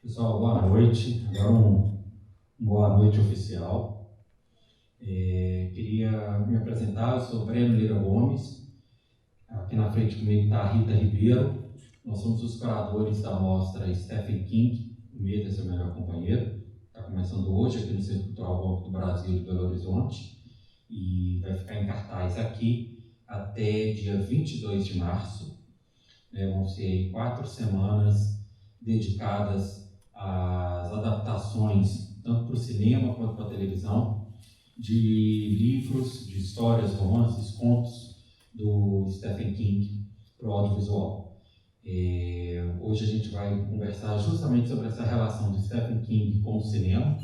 Pessoal, boa noite. Agora boa noite oficial. Queria me apresentar, eu sou Breno Lira Gomes. Aqui na frente comigo está a Rita Ribeiro. Nós somos os curadores da mostra Stephen King, O Medo é Seu Melhor Companheiro. Está começando hoje aqui no Centro Cultural Banco do Brasil de Belo Horizonte e vai ficar em cartaz aqui até dia 22 de março. Vão ser 4 semanas dedicadas às adaptações, tanto para o cinema quanto para a televisão, de livros, de histórias, romances, contos do Stephen King para o audiovisual. Hoje a gente vai conversar justamente sobre essa relação do Stephen King com o cinema.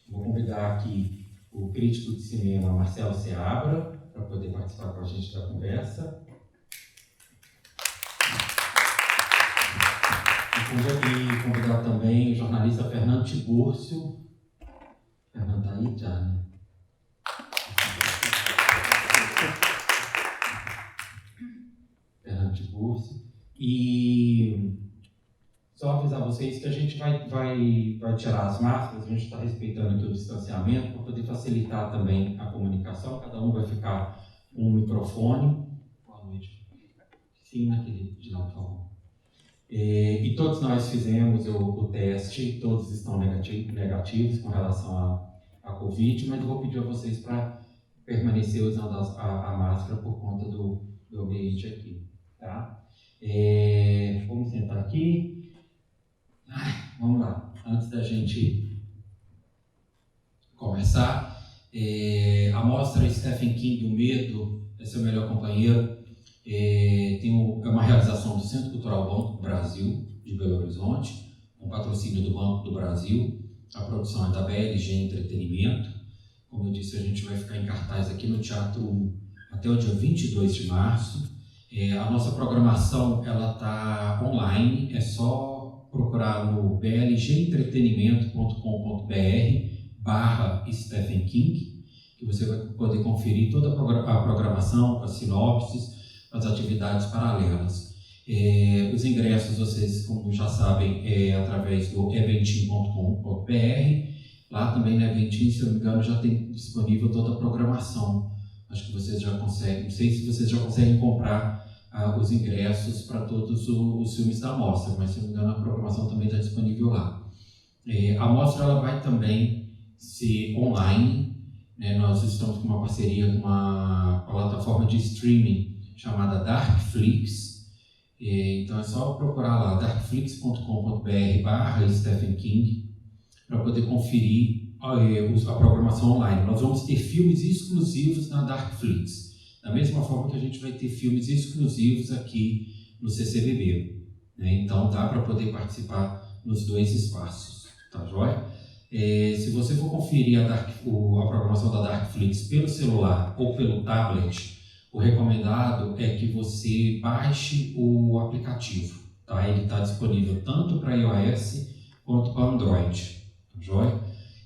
Vou convidar aqui o crítico de cinema Marcelo Seabra para poder participar com a gente da conversa. E convidar também o jornalista Fernando Tiburcio. Fernando está aí já, né? Fernando Tiburcio. E só avisar vocês que a gente vai tirar as máscaras, a gente está respeitando aqui o distanciamento para poder facilitar também a comunicação. Cada um vai ficar com um microfone. Boa noite. Sim, naquele de não falar. E todos nós fizemos o teste, todos estão negativos com relação à Covid, mas eu vou pedir a vocês para permanecer usando a máscara por conta do ambiente aqui, tá? Vamos sentar aqui. Vamos lá, antes da gente começar, a mostra Stephen King, O Medo é Seu Melhor Companheiro, é uma realização do Centro Cultural Banco do Brasil, de Belo Horizonte, com patrocínio do Banco do Brasil. A produção é da BLG Entretenimento. Como eu disse, a gente vai ficar em cartaz aqui no Teatro 1 até o dia 22 de março. A nossa programação está online, é só procurar no blgentretenimento.com.br/Stephen King, que você vai poder conferir toda a programação, as sinopses, as atividades paralelas. Os ingressos, vocês, como já sabem, através do eventim.com.br. Lá também no Eventim, se eu não me engano, já tem disponível toda a programação. Acho que vocês já conseguem, não sei se vocês já conseguem comprar os ingressos para todos os filmes da mostra, mas se eu não me engano, a programação também está disponível lá. A mostra ela vai também ser online, né? Nós estamos com uma parceria com uma plataforma de streaming chamada Darkflix. Então é só procurar lá darkflix.com.br/Stephen King para poder conferir a programação online. Nós vamos ter filmes exclusivos na Darkflix, da mesma forma que a gente vai ter filmes exclusivos aqui no CCBB, né? Então dá para poder participar nos dois espaços, tá joia? Se você for conferir a programação da Darkflix pelo celular ou pelo tablet, o recomendado é que você baixe o aplicativo, tá? Ele está disponível tanto para iOS quanto para Android, tá joia?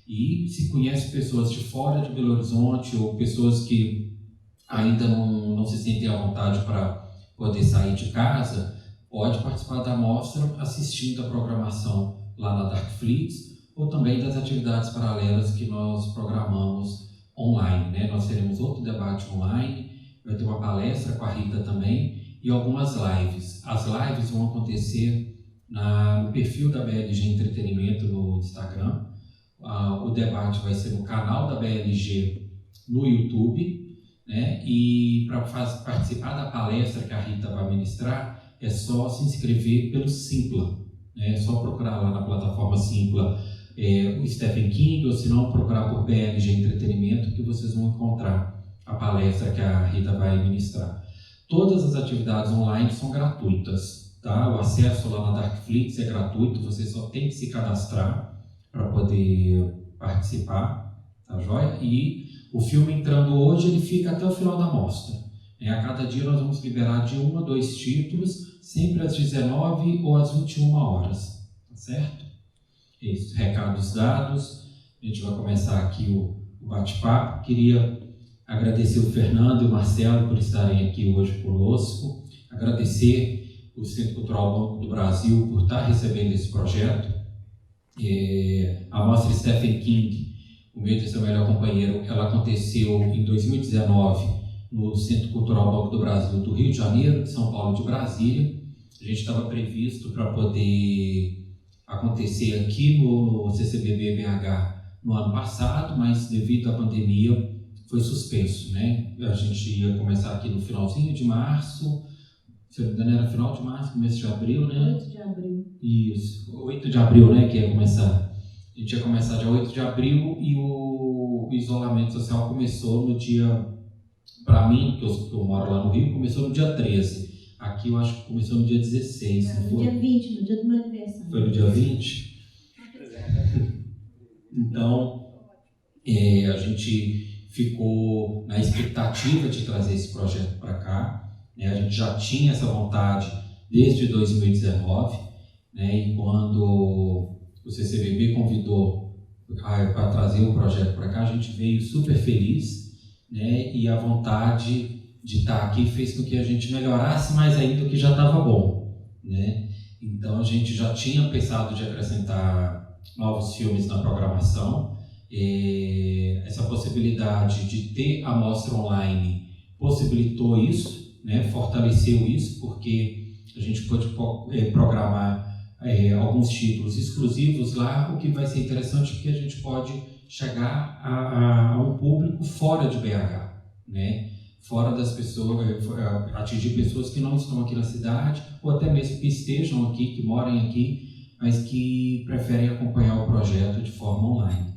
E se conhece pessoas de fora de Belo Horizonte ou pessoas que ainda não se sentem à vontade para poder sair de casa, pode participar da mostra assistindo a programação lá na Darkflix ou também das atividades paralelas que nós programamos online, né? Nós teremos outro debate online, vai ter uma palestra com a Rita também e algumas lives. As lives vão acontecer no perfil da BLG Entretenimento no Instagram. O debate vai ser no canal da BLG no YouTube, né? E para participar da palestra que a Rita vai ministrar, é só se inscrever pelo Simpla, né? É só procurar lá na plataforma Simpla o Stephen King, ou se não, procurar por BLG Entretenimento, que vocês vão encontrar a palestra que a Rita vai ministrar. Todas as atividades online são gratuitas, tá? O acesso lá na Darkflix é gratuito, você só tem que se cadastrar para poder participar, tá joia? E o filme entrando hoje, ele fica até o final da mostra. A cada dia nós vamos liberar de 1 a 2 títulos, sempre às 19 ou às 21 horas, tá certo? Isso, recados dados, a gente vai começar aqui o bate-papo. Queria agradecer o Fernando e o Marcelo por estarem aqui hoje conosco, agradecer o Centro Cultural Banco do Brasil por estar recebendo esse projeto. A mostra Stephen King, O Medo de Ser o Melhor Companheiro, ela aconteceu em 2019 no Centro Cultural Banco do Brasil do Rio de Janeiro, de São Paulo e de Brasília. A gente estava previsto para poder acontecer aqui no CCBB BH no ano passado, mas devido à pandemia foi suspenso, né? A gente ia começar aqui no finalzinho de março, se eu não me engano era final de março, começo de abril, né? 8 de abril. Isso, 8 de abril, né, que ia começar. A gente ia começar dia 8 de abril e o isolamento social começou no dia, para mim, que eu moro lá no Rio, começou no dia 13. Aqui eu acho que começou no dia 16. No dia 20, no dia do meu aniversário. Foi no dia 20? Então, a gente ficou na expectativa de trazer esse projeto para cá, né? A gente já tinha essa vontade desde 2019, né? E quando o CCBB convidou para trazer o projeto para cá, a gente veio super feliz, né? E a vontade de estar aqui fez com que a gente melhorasse mais ainda o que já estava bom, né? Então a gente já tinha pensado de acrescentar novos filmes na programação. Essa possibilidade de ter a mostra online possibilitou isso, né? Fortaleceu isso, porque a gente pode programar alguns títulos exclusivos lá, o que vai ser interessante porque a gente pode chegar a um público fora de BH, né? Fora das pessoas, atingir pessoas que não estão aqui na cidade, ou até mesmo que estejam aqui, que morem aqui, mas que preferem acompanhar o projeto de forma online,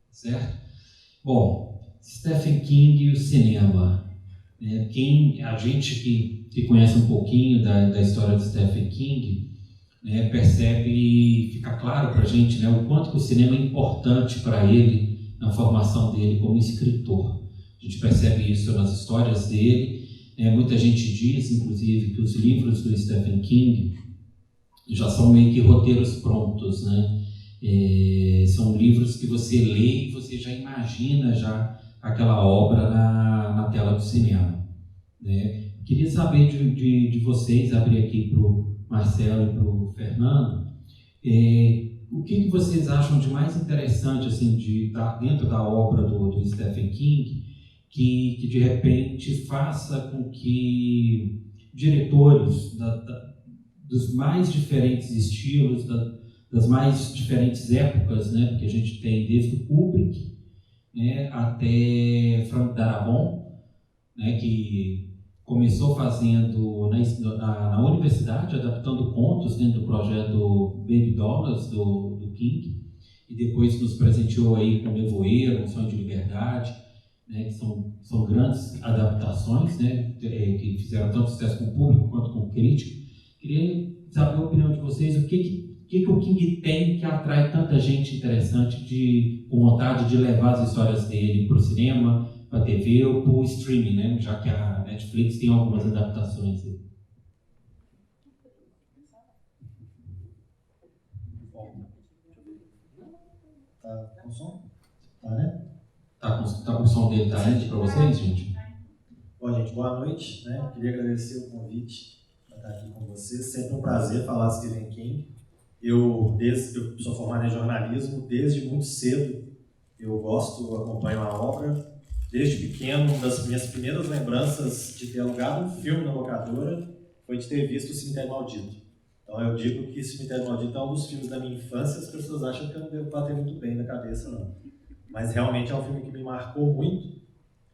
certo? Bom, Stephen King e o cinema. A gente que conhece um pouquinho da história de Stephen King, né, percebe e fica claro para a gente, né, o quanto que o cinema é importante para ele na formação dele como escritor. A gente percebe isso nas histórias dele. Muita gente diz, inclusive, que os livros do Stephen King já são meio que roteiros prontos, né? São livros que você lê e você já imagina já aquela obra na tela do cinema, né? Queria saber de vocês, abrir aqui para o Marcelo e para o Fernando, o que vocês acham de mais interessante assim, dentro da obra do Stephen King, que de repente faça com que diretores dos mais diferentes estilos, das mais diferentes épocas, né, porque a gente tem desde o Kubrick, né, até Frank Darabont, né, que começou fazendo na universidade, adaptando contos dentro do projeto Baby Dollars do King, e depois nos presenteou aí com Nevoeiro, Um Sonho de Liberdade, né, que são grandes adaptações, né, que fizeram tanto sucesso com o público quanto com o crítico. Queria saber a opinião de vocês, o que o King tem que atrai tanta gente interessante com vontade de levar as histórias dele para o cinema, para a TV ou para o streaming, né? Já que a Netflix tem algumas adaptações. Tá com som? Tá, né? Tá com o som dele, tá indo para vocês, gente? Bom, gente, boa noite, né? Queria agradecer o convite para estar aqui com vocês. Sempre um prazer falar de Stephen King. Eu sou formado em jornalismo, desde muito cedo eu acompanho a obra. Desde pequeno, uma das minhas primeiras lembranças de ter alugado um filme na locadora foi de ter visto O Cemitério Maldito. Então eu digo que Cemitério Maldito é um dos filmes da minha infância. As pessoas acham que eu não devo bater muito bem na cabeça, não. Mas realmente é um filme que me marcou muito.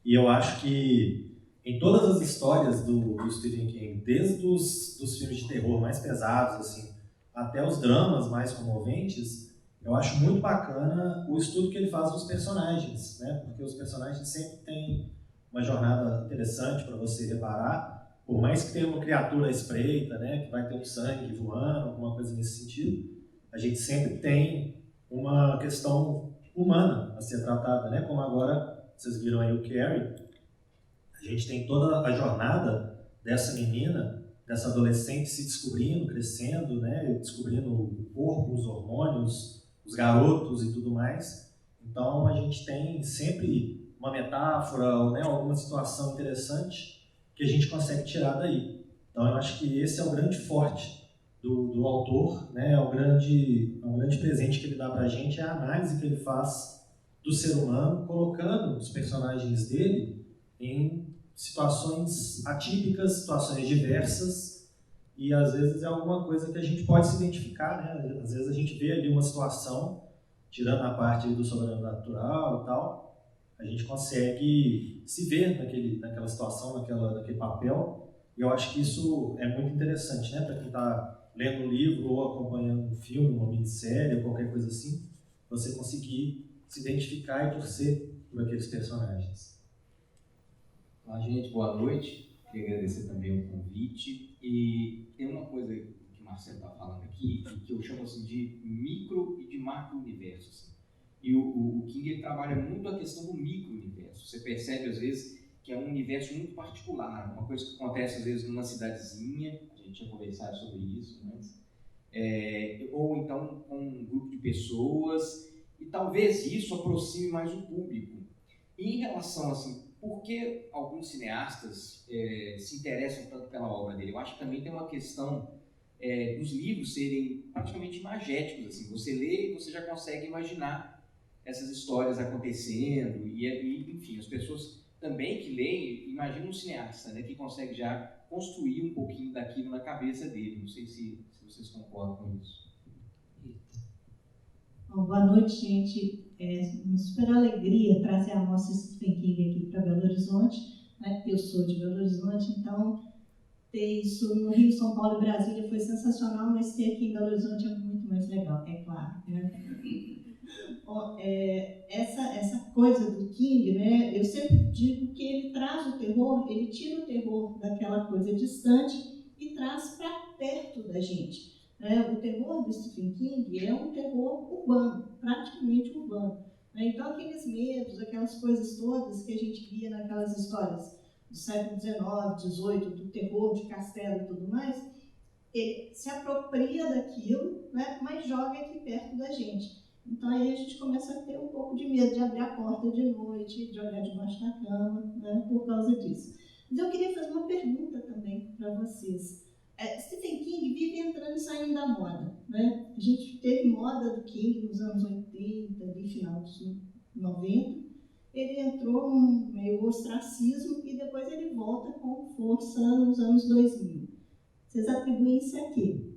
E eu acho que em todas as histórias do Stephen King, desde os filmes de terror mais pesados, assim, até os dramas mais comoventes, eu acho muito bacana o estudo que ele faz dos personagens, né? Porque os personagens sempre têm uma jornada interessante para você reparar, por mais que tenha uma criatura à espreita, né? Que vai ter um sangue voando, alguma coisa nesse sentido, a gente sempre tem uma questão humana a ser tratada, né? Como agora vocês viram aí o Carrie, a gente tem toda a jornada dessa menina, dessa adolescente se descobrindo, crescendo, né? Descobrindo o corpo, os hormônios, os garotos e tudo mais. Então a gente tem sempre uma metáfora, né, alguma situação interessante que a gente consegue tirar daí. Então eu acho que esse é o grande forte do autor, né, é um grande presente que ele dá para a gente, é a análise que ele faz do ser humano, colocando os personagens dele em situações atípicas, situações diversas, e às vezes é alguma coisa que a gente pode se identificar, né? Às vezes a gente vê ali uma situação, tirando a parte do sobrenatural e tal, a gente consegue se ver naquela situação, naquele papel, e eu acho que isso é muito interessante, né? Para quem está lendo um livro ou acompanhando um filme, uma minissérie ou qualquer coisa assim, você conseguir se identificar e torcer por aqueles personagens. Olá, gente, boa noite. Queria agradecer também o convite. E tem uma coisa que o Marcelo está falando aqui, que eu chamo assim, de micro e de macro universo. Assim. E o King ele trabalha muito a questão do micro universo. Você percebe, às vezes, que é um universo muito particular, uma coisa que acontece, às vezes, numa cidadezinha, a gente tinha conversado sobre isso antes, ou então com um grupo de pessoas, e talvez isso aproxime mais o público. E em relação, assim, por que alguns cineastas se interessam tanto pela obra dele? Eu acho que também tem uma questão dos livros serem praticamente imagéticos. Assim. Você lê e você já consegue imaginar essas histórias acontecendo. E enfim, as pessoas também que leem imaginam um cineasta, né, que consegue já construir um pouquinho daquilo na cabeça dele. Não sei se vocês concordam com isso. Bom, boa noite, gente. É uma super alegria trazer a mostra Stephen King aqui para Belo Horizonte. Né? Eu sou de Belo Horizonte, então ter isso no Rio, São Paulo e Brasília foi sensacional, mas ter aqui em Belo Horizonte é muito mais legal, é claro. Né? Bom, essa coisa do King, né? Eu sempre digo que ele traz o terror, ele tira o terror daquela coisa distante e traz para perto da gente. O terror do Stephen King é um terror urbano, praticamente urbano. Então, aqueles medos, aquelas coisas todas que a gente via naquelas histórias do século XIX, XVIII, do terror de castelo e tudo mais, ele se apropria daquilo, né, mas joga aqui perto da gente. Então, aí a gente começa a ter um pouco de medo de abrir a porta de noite, de olhar debaixo da cama, né, por causa disso. Mas eu queria fazer uma pergunta também para vocês. Stephen King vive entrando e saindo da moda. Né? A gente teve moda do King nos anos 80, ali, final dos 90. Ele entrou num meio ostracismo e depois ele volta com força nos anos 2000. Vocês atribuem isso a quê?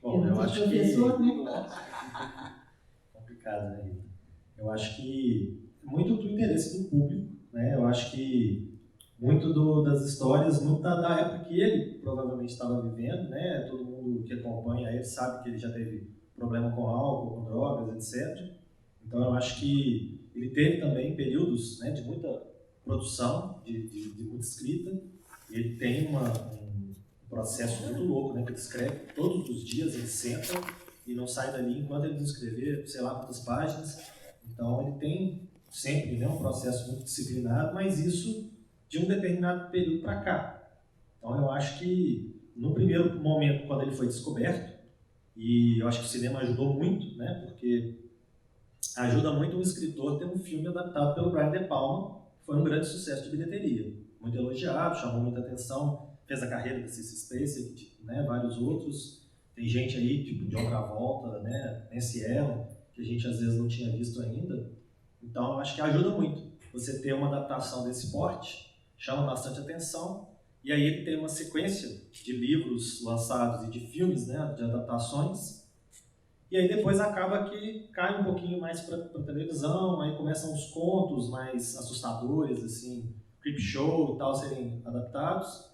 Bom, eu acho professor, que... Né? Complicado, né, Rita? Eu acho que muito do interesse do público, né? Eu acho que muito das histórias, muito da época que ele provavelmente estava vivendo, né? Todo mundo que acompanha ele sabe que ele já teve problema com álcool, com drogas, etc. Então eu acho que ele teve também períodos, né, de muita produção, de muita escrita. Ele tem um processo muito louco, né? Que ele escreve todos os dias, ele senta e não sai dali enquanto ele não escrever, sei lá quantas páginas. Então ele tem sempre, né, um processo muito disciplinado, mas isso de um determinado período para cá. Então eu acho que no primeiro momento, quando ele foi descoberto, e eu acho que o cinema ajudou muito, né, porque ajuda muito um escritor ter um filme adaptado pelo Brian De Palma, que foi um grande sucesso de bilheteria, muito elogiado, chamou muita atenção, fez a carreira da Sissy Spacek, né, vários outros. Tem gente aí, tipo John Travolta, né, Nancy Allen, que a gente às vezes não tinha visto ainda. Então, eu acho que ajuda muito você ter uma adaptação desse porte, chama bastante atenção, e aí ele tem uma sequência de livros lançados e de filmes, né, de adaptações, e aí depois acaba que cai um pouquinho mais para televisão, aí começam os contos mais assustadores, assim, Creepshow e tal, serem adaptados.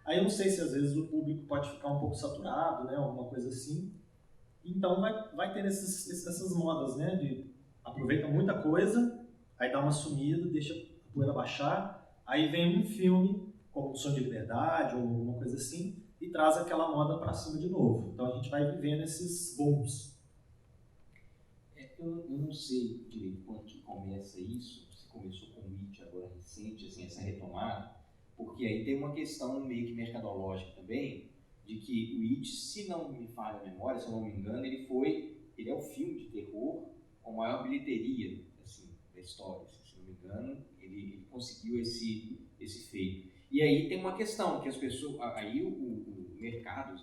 Aí eu não sei se às vezes o público pode ficar um pouco saturado, né, alguma coisa assim. Então vai ter essas modas, né, de aproveita muita coisa, aí dá uma sumida, deixa a poeira baixar, aí vem um filme como O Sonho de Liberdade ou alguma coisa assim e traz aquela moda para cima de novo. Então a gente vai vivendo esses booms. Eu não sei direito quando que começa isso, se começou com o It agora recente, assim, essa retomada, porque aí tem uma questão meio que mercadológica também, de que o It, se não me falha a memória, se eu não me engano, ele é o filme de terror com a maior bilheteria, assim, da história, se não me engano, ele conseguiu esse feito. E E aí tem uma questão, que as pessoas, aí o mercado,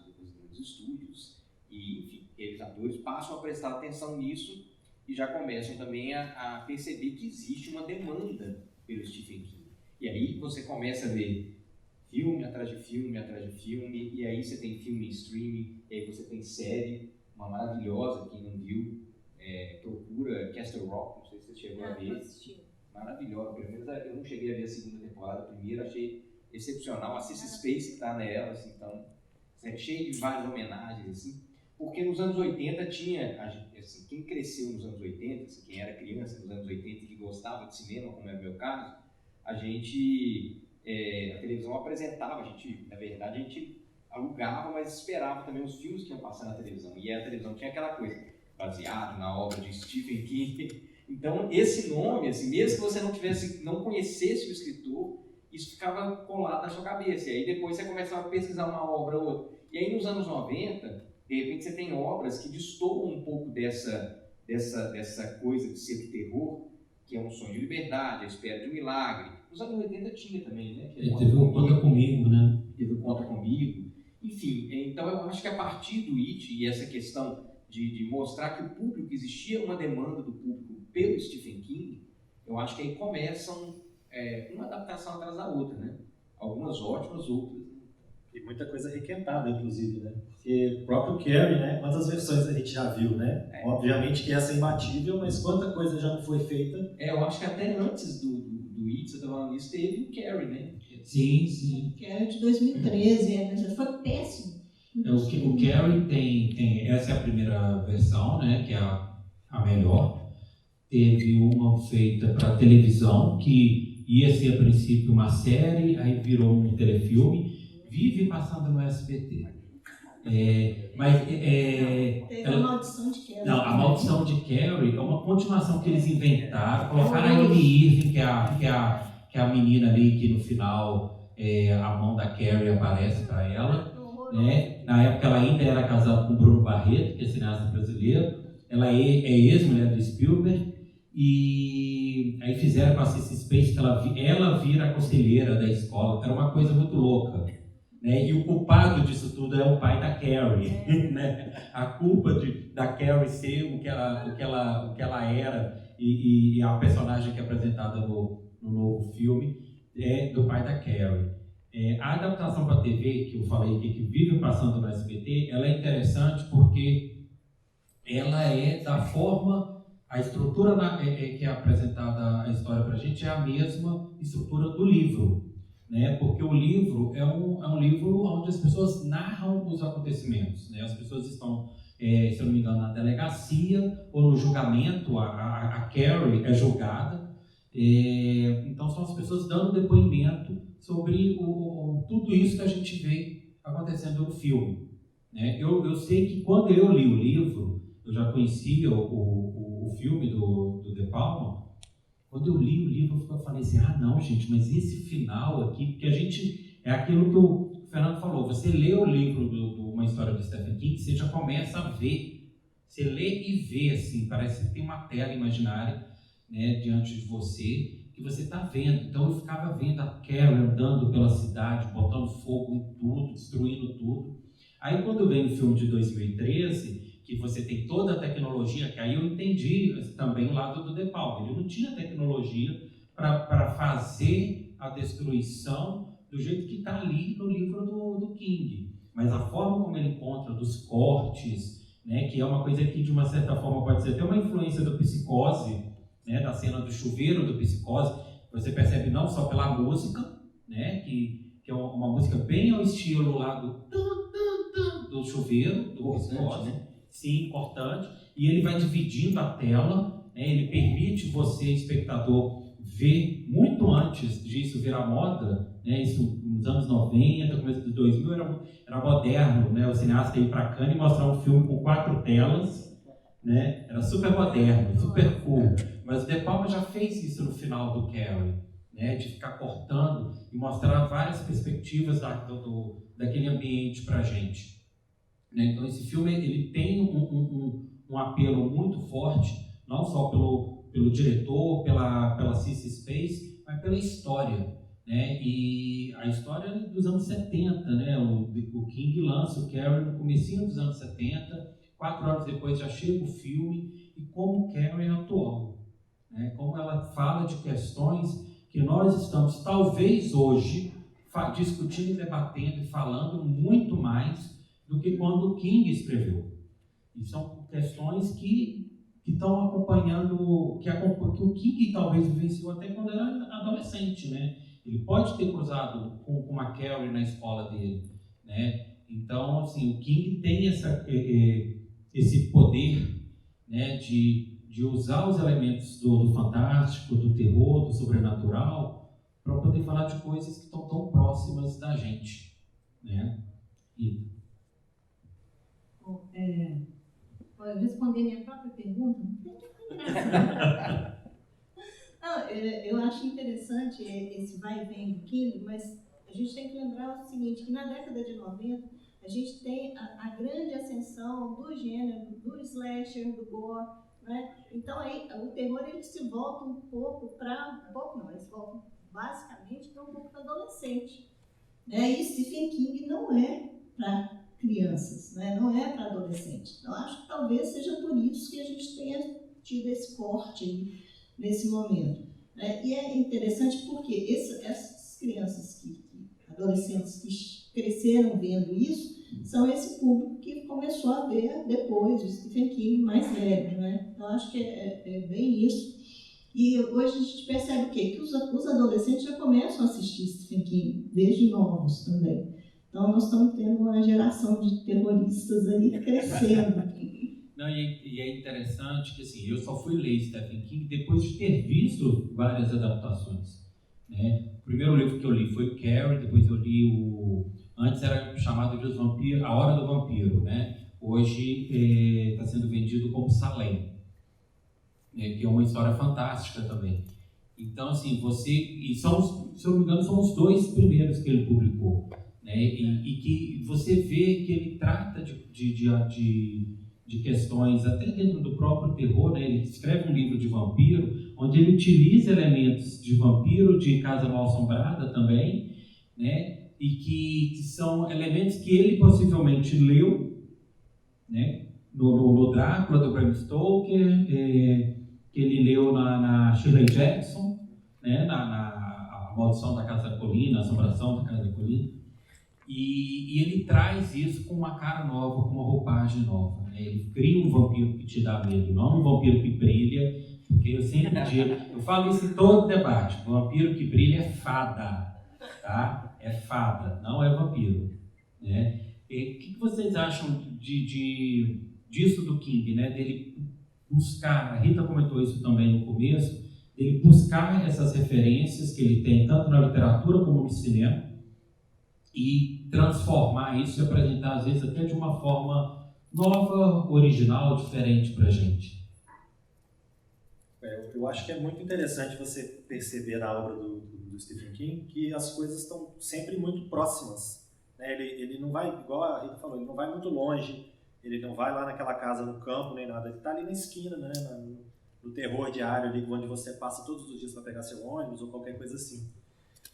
os estúdios e, enfim, realizadores passam a prestar atenção nisso e já começam também a perceber que existe uma demanda pelo Stephen King. E aí você começa a ver filme atrás de filme, e aí você tem filme em streaming, e aí você tem série, uma maravilhosa, quem não viu, procura Castle Rock, não sei se você chegou a ver. Maravilhosa, pelo menos eu não cheguei a ver a segunda temporada, a primeira achei excepcional, assiste Space que está nela, assim, então, é cheio de várias homenagens, assim, porque nos anos 80 tinha, assim, quem cresceu nos anos 80, assim, quem era criança nos anos 80 e que gostava de cinema, como é o meu caso, a televisão apresentava, na verdade, a gente alugava, mas esperava também os filmes que iam passar na televisão, e a televisão tinha aquela coisa, baseado na obra de Stephen King. Então, esse nome, assim, mesmo que você não conhecesse o escritor, isso ficava colado na sua cabeça. E aí depois você começava a pesquisar uma obra ou outra. E aí nos anos 90, de repente você tem obras que destoam um pouco dessa coisa de ser de terror, que é Um Sonho de Liberdade, A Espera de um Milagre. Nos anos 80 tinha também, né? Teve o Conta Comigo, né? Teve o Conta Comigo. Enfim, então eu acho que a partir do It e essa questão de mostrar que o público, existia uma demanda do público pelo Stephen King, eu acho que aí começam uma adaptação atrás da outra, né? Algumas ótimas, outras. E muita coisa requentada, inclusive, né? Porque o próprio Carrie, né? Quantas versões a gente já viu, né? Obviamente que essa é imbatível, mas quanta coisa já não foi feita. Eu acho que até antes do It, você estava falando isso, teve o Carrie, né? Sim. Que era de 2013, mas já foi péssimo. O Carrie tem, essa é a primeira versão, né? Que é a melhor. Teve uma feita para televisão, que ia ser a princípio uma série, aí virou um telefilme, vive passando no SBT. Teve a Maldição de Carrie. Não, a Maldição de Carrie é uma continuação que eles inventaram, colocaram a Amy Irving, que é a menina ali que no final a mão da Carrie aparece para ela, né? Na época ela ainda era casada com Bruno Barreto, que é cineasta brasileiro, ela é ex-mulher do Spielberg. E aí fizeram com a Cissy Space que ela vira a conselheira da escola. Era uma coisa muito louca, né? E o culpado disso tudo é o pai da Carrie, né? A culpa da Carrie ser o que ela era e a personagem que é apresentada no novo filme é do pai da Carrie. A adaptação para a TV, que eu falei que vive passando no SBT, ela é interessante porque ela é da forma... A estrutura que é apresentada a história para a gente é a mesma estrutura do livro, né? Porque o livro é um livro onde as pessoas narram os acontecimentos, né? As pessoas estão, se eu não me engano, na delegacia ou no julgamento, a Carrie é julgada, então são as pessoas dando depoimento sobre tudo isso que a gente vê acontecendo no filme, né? Eu sei que quando eu li o livro, eu já conhecia o filme do De Palma. Quando eu li o livro, eu falei assim, não, gente, mas esse final aqui, porque a gente, é aquilo que o Fernando falou, você lê o livro Uma História de Stephen King, você já começa a ver, você lê e vê, assim, parece que tem uma tela imaginária, né, diante de você, que você está vendo. Então eu ficava vendo a Carrie andando pela cidade, botando fogo em tudo, destruindo tudo. Aí quando vem o filme de 2013, que você tem toda a tecnologia, que aí eu entendi também o lado do De Palma. Ele não tinha tecnologia para fazer a destruição do jeito que está ali no livro do King. Mas a forma como ele encontra, dos cortes, né, que é uma coisa que de uma certa forma pode ser até uma influência do Psicose, né, da cena do chuveiro do Psicose, você percebe não só pela música, né, que é uma música bem ao estilo lá do chuveiro, do Psicose, né? Sim, importante, e ele vai dividindo a tela, né? Ele permite você, espectador, ver muito antes disso virar moda, né? Isso nos anos 90, começo de 2000, era moderno, né? O cineasta ir para Cannes e mostrar um filme com 4 telas, né? Era super moderno, super cool, mas o De Palma já fez isso no final do Carrie, né? De ficar cortando e mostrar várias perspectivas daquele ambiente para a gente. Então esse filme ele tem um apelo muito forte, não só pelo diretor, pela Cissy Space, mas pela história, né? E a história é dos anos 70, né? O King lança o Carrie no comecinho dos anos 70, 4 anos depois já chega o filme, e como Carrie é atual, né? Como ela fala de questões que nós estamos, talvez hoje, discutindo, debatendo e falando muito mais do que quando o King escreveu. E são questões que estão acompanhando, que o King talvez vivenciou até quando era adolescente, né? Ele pode ter cruzado com a Carrie na escola dele, né? Então, assim, o King tem esse poder, né, de usar os elementos do fantástico, do terror, do sobrenatural, para poder falar de coisas que estão tão próximas da gente, né? Bom, eu responder minha própria pergunta? Não, eu acho interessante esse vai e vem do King, mas a gente tem que lembrar o seguinte, que na década de 90, a gente tem a grande ascensão do gênero, do slasher, do gore, né? Então aí o terror ele se volta um pouco para, eles voltam basicamente para um pouco para adolescente, né? E Stephen King não é para crianças, né? Não é para adolescente. Eu acho que talvez seja por isso que a gente tenha tido esse corte aí nesse momento, né? E é interessante porque essas crianças, adolescentes que cresceram vendo isso, são esse público que começou a ver depois o Stephen King mais velho, né? Então acho que é bem isso. E hoje a gente percebe o quê? Que os adolescentes já começam a assistir Stephen King, desde novos também. Então nós estamos tendo uma geração de terroristas aí crescendo. Não, e é interessante que assim, eu só fui ler Stephen King depois de ter visto várias adaptações, né? O primeiro livro que eu li foi Carrie, depois eu li antes era chamado de Os Vampiros, A Hora do Vampiro, né? Hoje está sendo vendido como Salem, né? Que é uma história fantástica também. Então, assim, se eu não me engano, são os 2 primeiros que ele publicou, né? E que você vê que ele trata de questões até dentro do próprio terror, né? Ele escreve um livro de vampiro, onde ele utiliza elementos de vampiro, de Casa Mal-Assombrada também, né? E que são elementos que ele possivelmente leu, né? No Drácula, do Bram Stoker, que ele leu na Shirley Jackson, né? A Maldição da Casa da Colina, a Assombração da Casa da Colina. E ele traz isso com uma cara nova, com uma roupagem nova, né? Ele cria um vampiro que te dá medo, não um vampiro que brilha, porque eu sempre digo, eu falo isso em todo debate, o vampiro que brilha é fada, tá? É fada, não é vampiro, né? E o que vocês acham disso do King, né? Dele buscar, a Rita comentou isso também no começo, dele buscar essas referências que ele tem tanto na literatura como no cinema, e transformar isso e apresentar, às vezes, até de uma forma nova, original, diferente para a gente. Eu acho que é muito interessante você perceber na obra do Stephen King que as coisas estão sempre muito próximas, né? Ele não vai, igual a Rita falou, ele não vai muito longe, ele não vai lá naquela casa no campo nem nada, ele está ali na esquina, né? No terror diário, ali, onde você passa todos os dias para pegar seu ônibus ou qualquer coisa assim.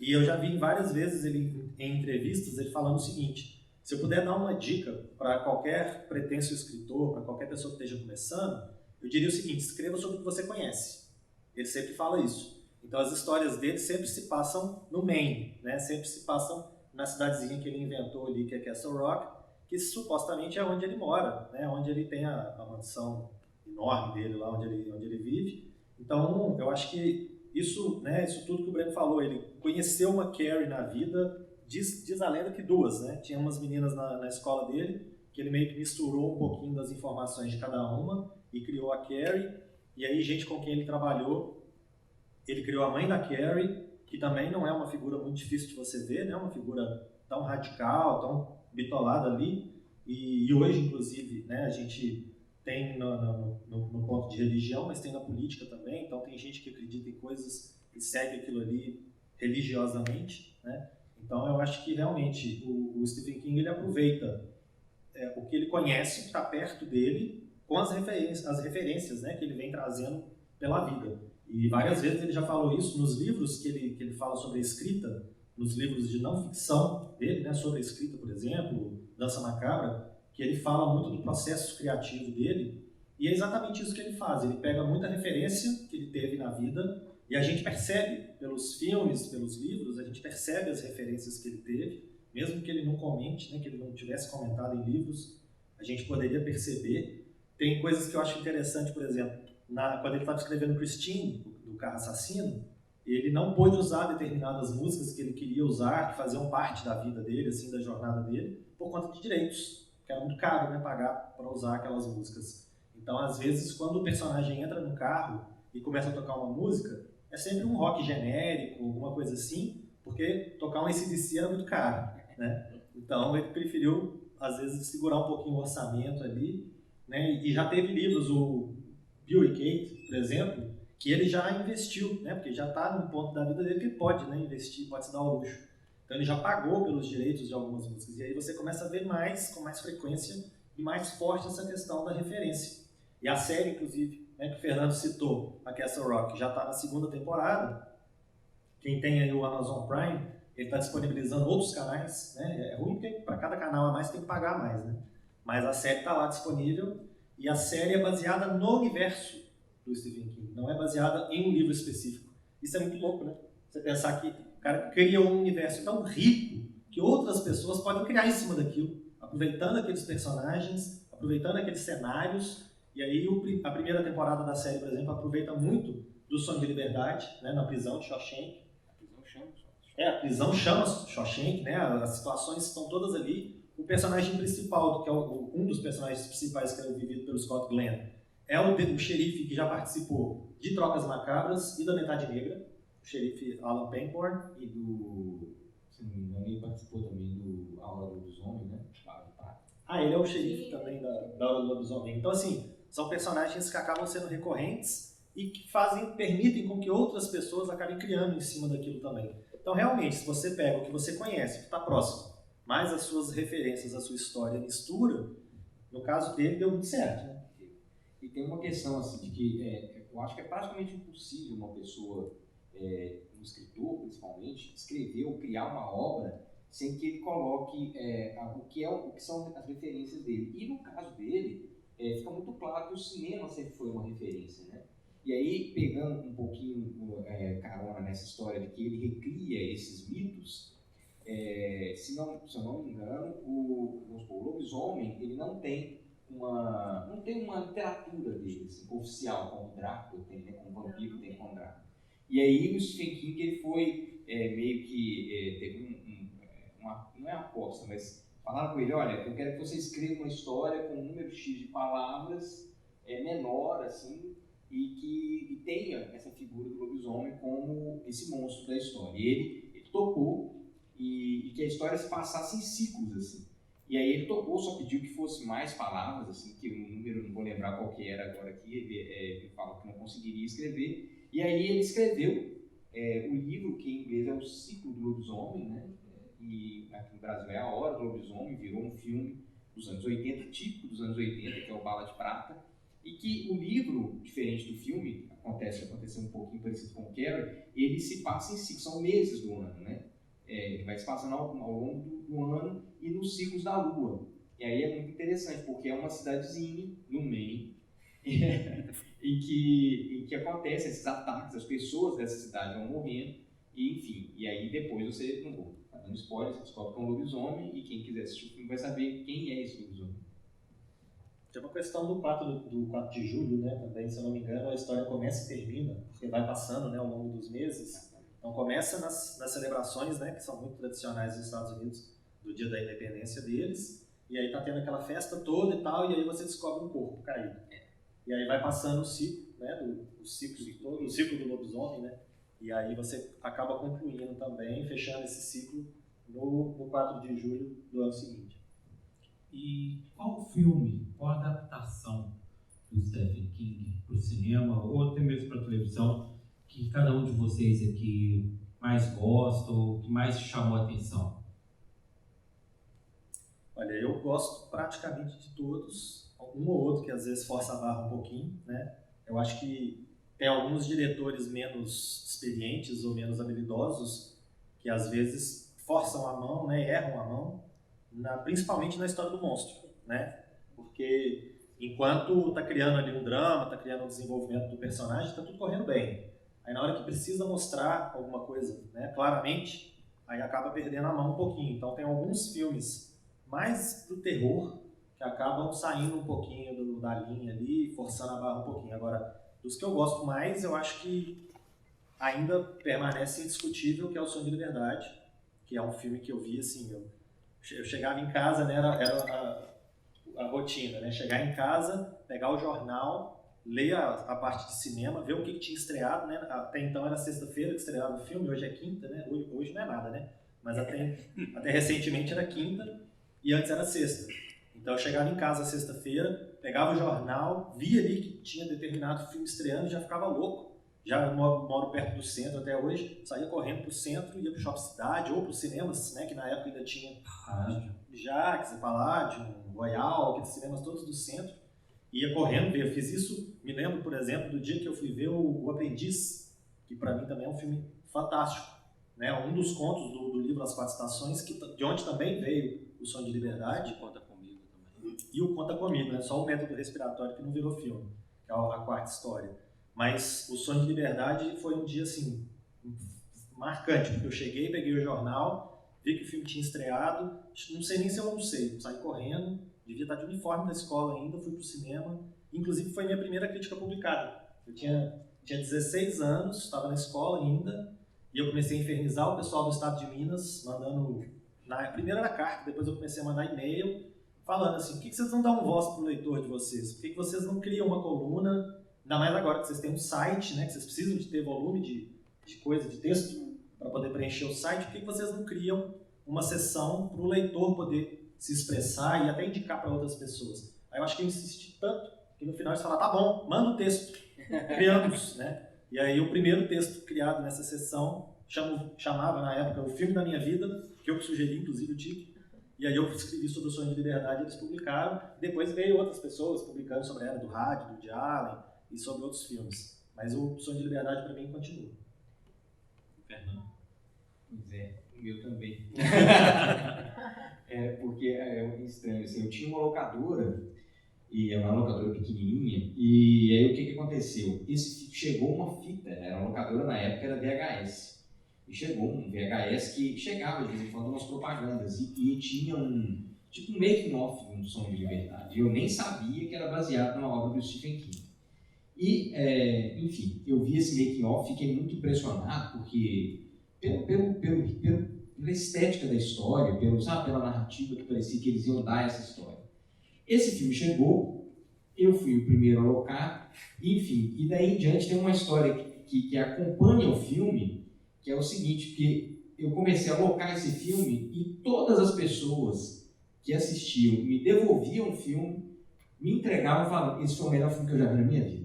E eu já vi várias vezes ele em entrevistas ele falando o seguinte: se eu puder dar uma dica para qualquer pretenso escritor, para qualquer pessoa que esteja começando, eu diria o seguinte: escreva sobre o que você conhece. Ele sempre fala isso. Então as histórias dele sempre se passam no Maine, né? Sempre se passam na cidadezinha que ele inventou ali, que é Castle Rock, que supostamente é onde ele mora, né? Onde ele tem a mansão enorme dele lá, onde ele vive. Então eu acho que isso, né, isso tudo que o Breno falou, ele conheceu uma Carrie na vida, diz a lenda que 2, né? Tinha umas meninas na escola dele, que ele meio que misturou um pouquinho das informações de cada uma e criou a Carrie. E aí, gente com quem ele trabalhou, ele criou a mãe da Carrie, que também não é uma figura muito difícil de você ver, né? Uma figura tão radical, tão bitolada ali. E hoje, inclusive, né, a gente tem no ponto de religião, mas tem na política também. Então tem gente que acredita em coisas e segue aquilo ali religiosamente, né? Então eu acho que realmente o Stephen King ele aproveita o que ele conhece, o que está perto dele, com as referências, né, que ele vem trazendo pela vida. E várias vezes ele já falou isso nos livros que ele fala sobre a escrita, nos livros de não ficção dele, né, sobre a escrita, por exemplo, Dança Macabra, que ele fala muito do processo criativo dele, e é exatamente isso que ele faz. Ele pega muita referência que ele teve na vida, e a gente percebe pelos filmes, pelos livros, a gente percebe as referências que ele teve, mesmo que ele não comente, né, que ele não tivesse comentado em livros, a gente poderia perceber. Tem coisas que eu acho interessante, por exemplo, quando ele estava escrevendo Christine, do Carro Assassino, ele não pôde usar determinadas músicas que ele queria usar, que faziam parte da vida dele, assim, da jornada dele, por conta de direitos, que era muito caro, né, pagar para usar aquelas músicas. Então, às vezes, quando o personagem entra no carro e começa a tocar uma música, é sempre um rock genérico, alguma coisa assim, porque tocar um AC/DC era muito caro, né? Então, ele preferiu, às vezes, segurar um pouquinho o orçamento ali, né? E já teve livros, o Bill e Kate, por exemplo, que ele já investiu, né? Porque já está num ponto da vida dele que ele pode, né, investir, pode se dar ao luxo. Então ele já pagou pelos direitos de algumas músicas. E aí você começa a ver com mais frequência e mais forte essa questão da referência. E a série, inclusive, né, que o Fernando citou, a Castle Rock, já está na 2ª temporada. Quem tem aí o Amazon Prime, ele está disponibilizando outros canais, né? É ruim porque para cada canal a mais tem que pagar mais, né? Mas a série está lá disponível, e a série é baseada no universo do Stephen King, não é baseada em um livro específico. Isso é muito louco, né? Você pensar que o cara cria um universo tão rico que outras pessoas podem criar em cima daquilo, aproveitando aqueles personagens, aproveitando aqueles cenários. E aí a primeira temporada da série, por exemplo, aproveita muito do Sonho de Liberdade, né, na prisão de Shawshank. A prisão chama Shawshank, né? As situações estão todas ali. O personagem principal, que é um dos personagens principais, que é vivido pelo Scott Glenn, é o xerife que já participou de Trocas Macabras e da Metade Negra, o xerife Alan Paincorn. E se não me engano, ele participou também do A Hora do Lobisomem, né? Ele é o xerife também da Hora do Lobisomem. Então, assim, são personagens que acabam sendo recorrentes e que permitem com que outras pessoas acabem criando em cima daquilo também. Então, realmente, se você pega o que você conhece, que está próximo, mais as suas referências, a sua história, mistura, no caso dele, deu muito certo, né? E tem uma questão, assim, de que eu acho que é praticamente impossível uma pessoa, um escritor, principalmente, escrever ou criar uma obra sem que ele coloque o que são as referências dele. E no caso dele, fica muito claro que o cinema sempre foi uma referência, né? E aí, pegando um pouquinho carona nessa história de que ele recria esses mitos, se eu não me engano, o lobisomem, ele não tem uma literatura dele, assim, oficial, como o Drácula tem, né, como o vampiro tem com o Drácula. E aí o Stephen King, ele foi meio que, teve não é uma aposta, mas falaram com ele, olha, eu quero que você escreva uma história com um número X de palavras menor, assim, e que tenha essa figura do lobisomem como esse monstro da história. E ele topou, e que a história se passasse em ciclos, assim. E aí ele topou, só pediu que fosse mais palavras, assim, que o número, não vou lembrar qual que era agora aqui, ele falou que não conseguiria escrever. E aí ele escreveu o livro, que em inglês é O Ciclo do Lobisomem, né? E aqui no Brasil é A Hora do Lobisomem, virou um filme dos anos 80, típico dos anos 80, que é o Bala de Prata. E que o livro, diferente do filme, aconteceu um pouquinho parecido com o Carrie, ele se passa em ciclos, são meses do ano, né? Ele vai se passando ao longo do ano e nos ciclos da Lua. E aí é muito interessante, porque é uma cidadezinha no Maine em que acontecem esses ataques, as pessoas dessa cidade vão morrendo, e enfim. E aí depois você, não vou tá dando spoiler, você descobre que é um lobisomem, e quem quiser assistir o filme vai saber quem é esse lobisomem. Tem uma questão do 4 de julho, né, também, se eu não me engano, a história começa e termina, porque vai passando, né, ao longo dos meses. Então começa nas celebrações, né, que são muito tradicionais nos Estados Unidos, do dia da independência deles, e aí tá tendo aquela festa toda e tal, e aí você descobre um corpo caído. E aí vai passando o ciclo, né, o ciclo do lobisomem, né, e aí você acaba concluindo também, fechando esse ciclo no 4 de julho do ano seguinte. E qual filme, qual adaptação do Stephen King para o cinema, ou até mesmo para a televisão, que cada um de vocês aqui mais gosta ou que mais chamou a atenção? Olha, eu gosto praticamente de todos, um ou outro que às vezes força a barra um pouquinho, né? Eu acho que tem alguns diretores menos experientes ou menos habilidosos que às vezes forçam a mão, né, erram a mão, principalmente na história do monstro, né? Porque enquanto está criando ali um drama, está criando um desenvolvimento do personagem, está tudo correndo bem. Aí na hora que precisa mostrar alguma coisa, né, claramente, aí acaba perdendo a mão um pouquinho. Então tem alguns filmes mais do terror que acabam saindo um pouquinho da linha ali, forçando a barra um pouquinho. Agora, dos que eu gosto mais, eu acho que ainda permanece indiscutível, que é O Sonho de Liberdade, que é um filme que eu vi assim, eu chegava em casa, né, era a rotina, né, chegar em casa, pegar o jornal, ler a parte de cinema, ver o que tinha estreado, né, até então era sexta-feira que estreava o filme, hoje é quinta, né, hoje não é nada, né, mas até recentemente era quinta e antes era sexta. Então eu chegava em casa sexta-feira, pegava o jornal, via ali que tinha determinado filme estreando, já ficava louco. Já moro perto do centro até hoje, saía correndo pro centro, ia pro Shopping Cidade ou pros cinemas, né, que na época ainda tinha Jax, Palladium, Royal, aqueles cinemas todos do centro. Ia correndo ver. Eu fiz isso, me lembro, por exemplo, do dia que eu fui ver o Aprendiz, que para mim também é um filme fantástico, né? Um dos contos do livro As Quatro Estações, de onde também veio O Sonho de Liberdade. E Conta Comigo também. E o Conta Comigo, né? Só o Método Respiratório que não virou filme, que é a quarta história. Mas O Sonho de Liberdade foi um dia, assim, marcante, porque eu cheguei, peguei o jornal, vi que o filme tinha estreado, não sei nem se eu almocei, saí correndo, devia estar de uniforme da escola ainda, fui pro cinema, inclusive foi minha primeira crítica publicada. Eu tinha 16 anos, estava na escola ainda, e eu comecei a infernizar o pessoal do estado de Minas, mandando, primeiro era carta, depois eu comecei a mandar e-mail, falando assim, por que vocês não dão voz pro leitor de vocês? Por que vocês não criam uma coluna? Ainda mais agora que vocês têm um site, né, que vocês precisam de ter volume de coisa, de texto, para poder preencher o site, por que vocês não criam uma seção para o leitor poder se expressar e até indicar para outras pessoas? Aí eu acho que eu insisti tanto que no final eles falaram, tá bom, manda o texto, criamos, né? E aí o primeiro texto criado nessa seção chamava na época O Filme da Minha Vida, que eu sugeri inclusive o título, e aí eu escrevi sobre O Sonho de Liberdade, eles publicaram, depois veio outras pessoas publicando sobre a Era do Rádio, do Woody Allen, e sobre outros filmes. Mas o Sonho de Liberdade para mim continua. Fernando? Pois é, o meu também. Porque é estranho, assim, eu tinha uma locadora, e é uma locadora pequenininha, e aí o que aconteceu? Chegou uma fita, era uma locadora na época, era VHS. E chegou um VHS que chegava de vez em quando umas propagandas, e tinha tipo um making-off do Sonho de Liberdade. Eu nem sabia que era baseado numa obra do Stephen King. E, enfim, eu vi esse making-off, fiquei muito impressionado, porque pela estética da história, pela narrativa que parecia que eles iam dar essa história. Esse filme chegou, eu fui o primeiro a alocar, enfim, e daí em diante tem uma história que acompanha o filme, que é o seguinte, porque eu comecei a alocar esse filme e todas as pessoas que assistiam me devolviam o filme, me entregavam falando, esse foi o melhor filme que eu já vi na minha vida.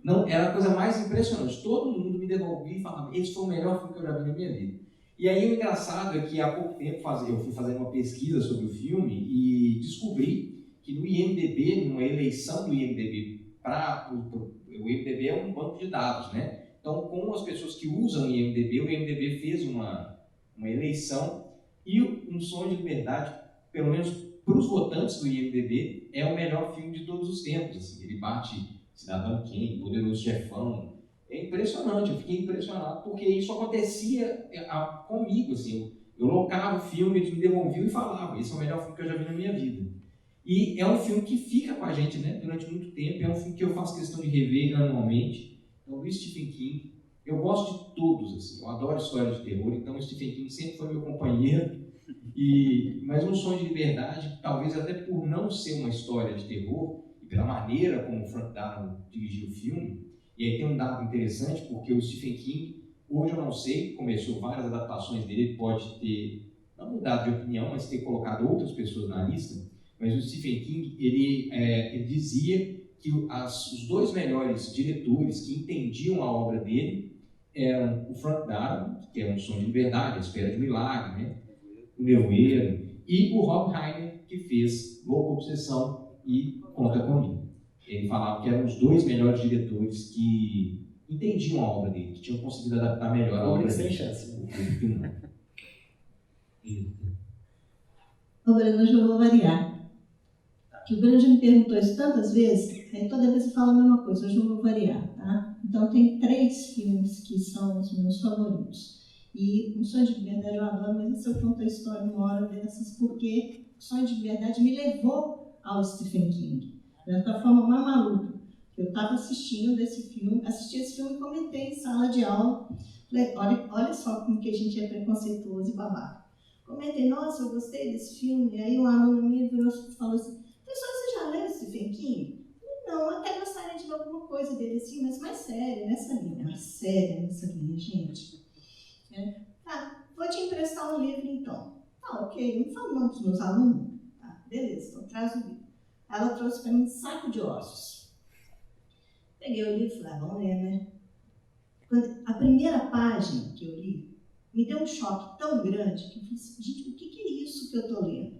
Não, era a coisa mais impressionante. Todo mundo me devolvia e falava, esse foi o melhor filme que eu já vi na minha vida. E aí o engraçado é que há pouco tempo eu fui fazer uma pesquisa sobre o filme e descobri que no IMDb, numa eleição do IMDb, o IMDb é um banco de dados, né? Então, com as pessoas que usam o IMDb fez uma eleição e Um Sonho de Liberdade, pelo menos para os votantes do IMDb, é o melhor filme de todos os tempos. Assim. Ele bate Cidadão Kane, Poderoso Chefão. É impressionante, eu fiquei impressionado, porque isso acontecia comigo, assim, eu locava o filme, eles me devolviam e falavam, esse é o melhor filme que eu já vi na minha vida. E é um filme que fica com a gente, né, durante muito tempo, é um filme que eu faço questão de rever anualmente. Então, o Stephen King, eu gosto de todos, assim, eu adoro histórias de terror, então o Stephen King sempre foi meu companheiro, mas Um Sonho de Liberdade, talvez até por não ser uma história de terror, e pela maneira como o Frank Darabont dirigiu o filme. E aí tem um dado interessante, porque o Stephen King, hoje eu não sei, começou várias adaptações dele, ele pode ter, não mudado de opinião, mas ter colocado outras pessoas na lista, mas o Stephen King, ele dizia que os dois melhores diretores que entendiam a obra dele eram o Frank Darabont, que é Um Sonho de Liberdade, A Espera de um Milagre, né? O Nevoeiro, e o Rob Reiner, que fez Louca Obsessão e Conta Comigo. Ele falava que eram os dois melhores diretores que entendiam a obra dele, que tinham conseguido adaptar melhor a obra Sem dele. chance. O público não. Ô, Breno, hoje eu vou variar. Que o Breno já me perguntou isso tantas vezes, aí toda vez eu falo a mesma coisa, hoje eu vou variar, tá? Então tem 3 filmes que são os meus favoritos. E Um Sonho de Liberdade eu adoro, mas se eu conto a história uma hora dessas, porque O Sonho de Liberdade me levou ao Stephen King. Da forma mais maluca. Eu estava assistindo esse filme, assisti esse filme e comentei em sala de aula. Falei, olha só como que a gente é preconceituoso e babaca. Comentei, nossa, eu gostei desse filme. E aí um aluno meu virou e falou assim, professor, você já leu Stephen King? Não, até gostaria de ler alguma coisa dele assim, mas mais séria nessa linha. Mais séria nessa linha, gente. Tá, vou te emprestar um livro então. Tá, ok, não falo não dos meus alunos. Tá, beleza, então traz o livro. Ela trouxe para mim um saco de ossos. Peguei o livro e falei, vamos ler, né? A primeira página que eu li me deu um choque tão grande que eu falei assim, gente, o que é isso que eu estou lendo?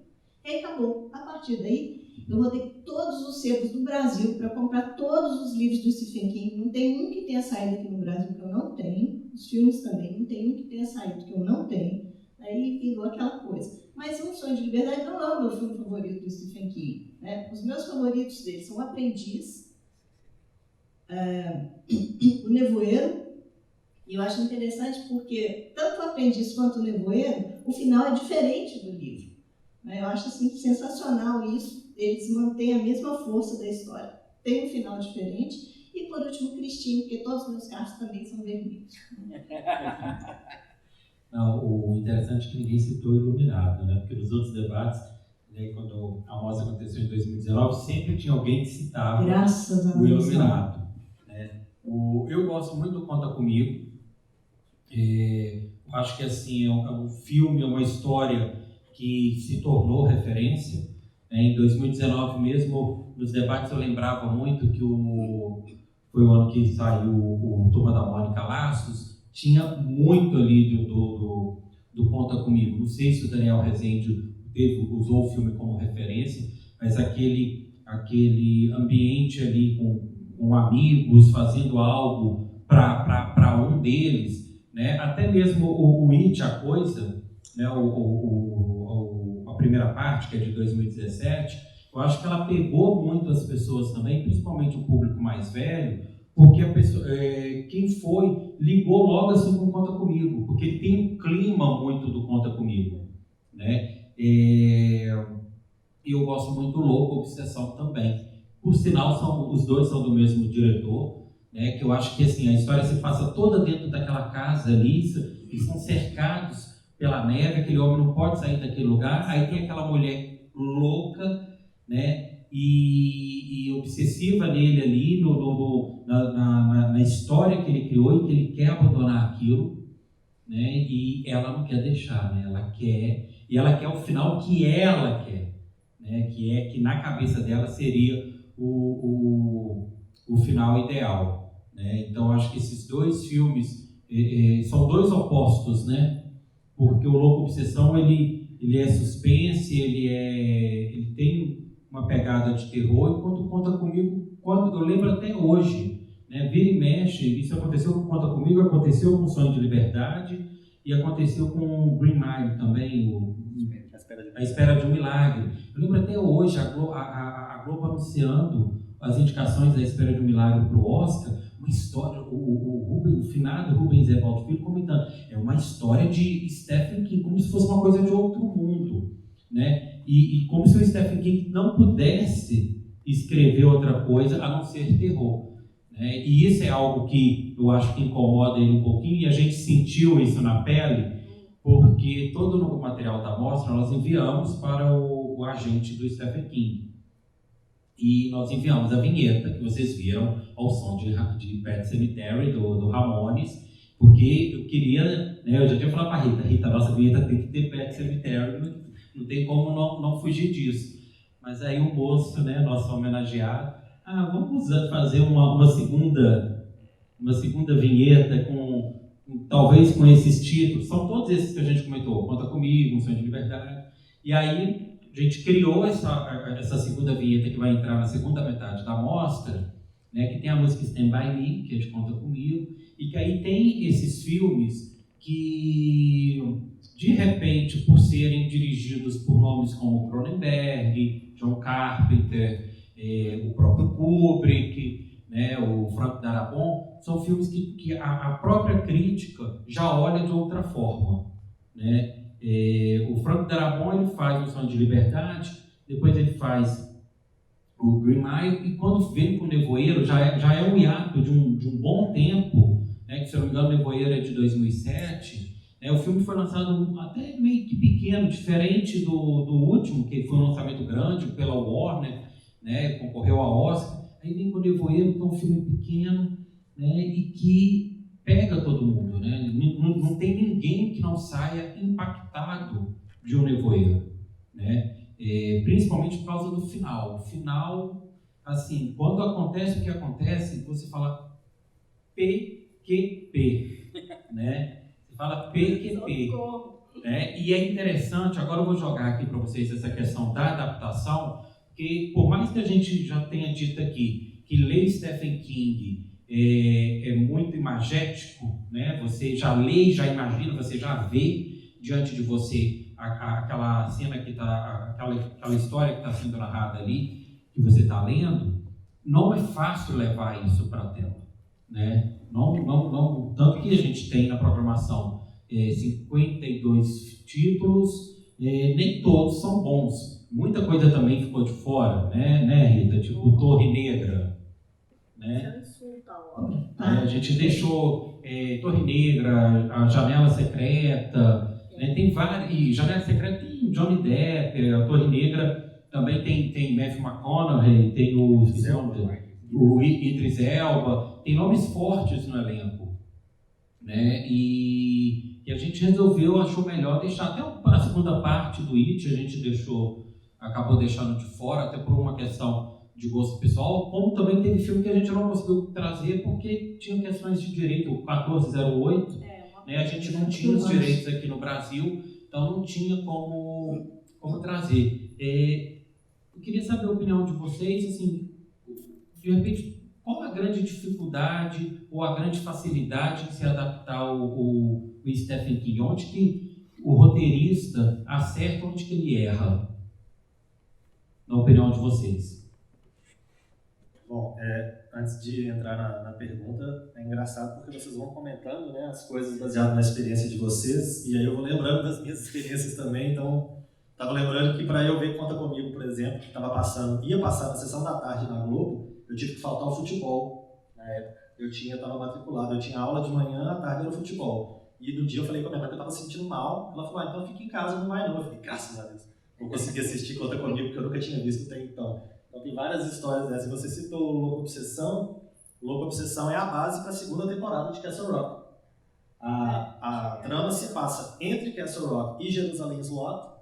E aí acabou. A partir daí, eu rodei todos os sebos do Brasil para comprar todos os livros do Stephen King. Não tem um que tenha saído aqui no Brasil que eu não tenho. Os filmes também, não tem um que tenha saído que eu não tenho. Aí virou aquela coisa. Mas Um Sonho de Liberdade não é o meu filme favorito do Stephen King. Né? Os meus favoritos dele são O Aprendiz, O Nevoeiro. E eu acho interessante porque tanto O Aprendiz quanto O Nevoeiro, o final é diferente do livro. Eu acho assim, sensacional isso, eles mantêm a mesma força da história. Tem um final diferente. E por último, Cristinho, porque todos os meus carros também são vermelhos. Não, o interessante é que ninguém citou o Iluminado, né? Porque nos outros debates, né, quando a mostra aconteceu em 2019, sempre tinha alguém que citava o Iluminado. Né? Eu gosto muito do Conta Comigo. Acho que assim, é um filme, é uma história que se tornou referência. Em 2019 mesmo, nos debates eu lembrava muito que foi o ano que saiu o Turma da Mônica Laços, tinha muito ali do Conta Comigo. Não sei se o Daniel Rezende usou o filme como referência, mas aquele ambiente ali com amigos, fazendo algo para um deles, né? Até mesmo o It, a Coisa, né? A primeira parte, que é de 2017, eu acho que ela pegou muito as pessoas também, principalmente o público mais velho, porque a pessoa, quem foi, ligou logo assim com Conta Comigo, porque ele tem um clima muito do Conta Comigo, né? E eu gosto muito do Louco Obsessão também. Por sinal, os dois são do mesmo diretor, né? Que eu acho que assim, a história se passa toda dentro daquela casa ali, eles são cercados pela neve, aquele homem não pode sair daquele lugar, aí tem aquela mulher louca, né, e obsessiva nele ali, na história que ele criou e que ele quer abandonar aquilo, né, e ela não quer deixar, né, ela quer o final que ela quer, né, que na cabeça dela seria o final ideal, né. Então acho que esses dois filmes são dois opostos, né, porque o Louco Obsessão ele é suspense, ele tem uma pegada de terror, enquanto Conta Comigo, quando eu lembro até hoje, né, vira e mexe, isso aconteceu com Conta Comigo, aconteceu com O Sonho de Liberdade e aconteceu com Green Mile também, A Espera de um Milagre. Eu lembro até hoje a Globo anunciando as indicações da Espera de um Milagre para o Oscar, uma história, o finado Rubens Evaldo Filho comentando, é uma história de Stephen King, como se fosse uma coisa de outro mundo, né? E como se o Stephen King não pudesse escrever outra coisa a não ser terror, né? E isso é algo que eu acho que incomoda ele um pouquinho, e a gente sentiu isso na pele, porque todo o material da mostra nós enviamos para o agente do Stephen King. E nós enviamos a vinheta, que vocês viram, ao som de Pet Sematary, do Ramones, porque eu queria, né, eu já tinha falado para a Rita, nossa vinheta tem que ter Pet Sematary, não tem como não fugir disso. Mas aí o moço, né, nosso homenageado, vamos fazer uma segunda vinheta talvez com esses títulos, são todos esses que a gente comentou, Conta Comigo, Um Sonho de Liberdade, e aí a gente criou essa segunda vinheta que vai entrar na segunda metade da mostra, né, que tem a música Stand By Me, que a gente conta comigo, e que aí tem esses filmes que, de repente, por serem dirigidos por nomes como Cronenberg, John Carpenter, o próprio Kubrick, né, o Frank Darabont, são filmes que a própria crítica já olha de outra forma, né? O Frank Darabont ele faz O Sonho de Liberdade, depois ele faz o Green Mile, e quando vem com o Nevoeiro, já é um hiato de um bom tempo, né, que se eu não me engano o Nevoeiro é de 2007, o filme foi lançado até meio que pequeno, diferente do último, que foi um lançamento grande pela Warner, né, concorreu ao Oscar. Aí vem com o Nevoeiro, que é um filme pequeno, né, e que pega todo mundo, né? Não tem ninguém que não saia impactado de um Nevoeiro, né? Principalmente por causa do final. O final, assim, quando acontece o que acontece, você fala PQP, né? Você fala PQP, né? E é interessante, agora eu vou jogar aqui para vocês essa questão da adaptação, porque por mais que a gente já tenha dito aqui que ler Stephen King é muito imagético, né? Você já lê, já imagina, você já vê diante de você aquela cena que está, aquela história que está sendo narrada ali, que você está lendo. Não é fácil levar isso para a tela, né? Não, tanto que a gente tem na programação 52 títulos, nem todos são bons. Muita coisa também ficou de fora, né Rita? Tipo Torre Negra, né? A gente deixou Torre Negra, a Janela Secreta, né? Tem várias, e Janela Secreta tem Johnny Depp, a Torre Negra também tem Matthew McConaughey, tem o Idris Elba, tem nomes fortes no elenco, né? E a gente resolveu, achou melhor deixar até a segunda parte do It, a gente acabou deixando de fora, até por uma questão de gosto pessoal, como também teve filme que a gente não conseguiu trazer porque tinha questões de direito, o 1408, né? A gente não tinha os direitos aqui no Brasil, então não tinha como trazer. Eu queria saber a opinião de vocês, assim, de repente, qual a grande dificuldade ou a grande facilidade de se adaptar o Stephen King? Onde que o roteirista acerta, onde que ele erra? Na opinião de vocês. Bom, antes de entrar na pergunta, é engraçado porque vocês vão comentando, né, as coisas baseadas na experiência de vocês, e aí eu vou lembrando das minhas experiências também. Então, estava lembrando que para eu ver Conta Comigo, por exemplo, que ia passar na sessão da tarde na Globo, eu tive que faltar o futebol. Na época, eu estava matriculado, eu tinha aula de manhã, à tarde era o futebol. E no dia eu falei com a minha mãe que eu estava sentindo mal, ela falou, então fica em casa, não vai não. Eu falei, graças a Deus, vou conseguir assistir Conta Comigo, porque eu nunca tinha visto até então. Então tem várias histórias dessas. Você citou o Louco Obsessão. Louco Obsessão é a base para a segunda temporada de Castle Rock. A trama se passa entre Castle Rock e Jerusalém Slot,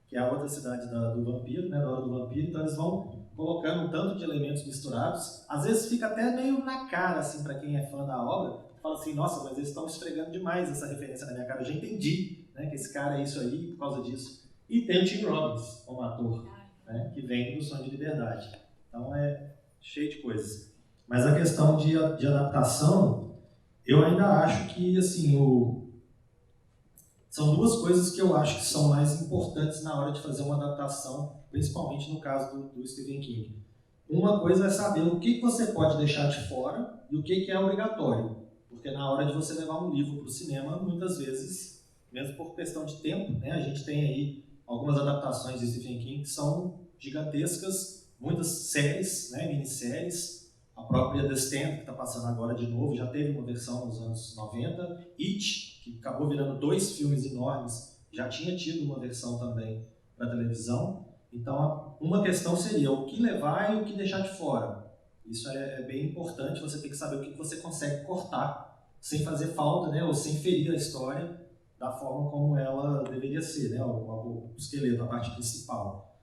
que é a outra cidade do vampiro, né, da hora do vampiro. Então eles vão colocando um tanto de elementos misturados. Às vezes fica até meio na cara, assim, para quem é fã da obra. Fala assim, nossa, mas eles estão esfregando demais essa referência na minha cara. Eu já entendi, né, que esse cara é isso aí por causa disso. E tem o Tim Robbins como ator, né, que vem do Sonho de Liberdade. Então é cheio de coisas. Mas a questão de adaptação, eu ainda acho que, assim, são duas coisas que eu acho que são mais importantes na hora de fazer uma adaptação, principalmente no caso do Stephen King. Uma coisa é saber o que você pode deixar de fora e o que é obrigatório. Porque na hora de você levar um livro para o cinema, muitas vezes, mesmo por questão de tempo, né, a gente tem aí algumas adaptações de Stephen King que são gigantescas, muitas séries, né, minisséries. A própria The Stand, que está passando agora de novo, já teve uma versão nos anos 90. It, que acabou virando 2 filmes enormes, já tinha tido uma versão também para televisão. Então, uma questão seria o que levar e o que deixar de fora. Isso é bem importante, você tem que saber o que você consegue cortar, sem fazer falta, né, ou sem ferir a história da forma como ela deveria ser, né, o esqueleto, a parte principal.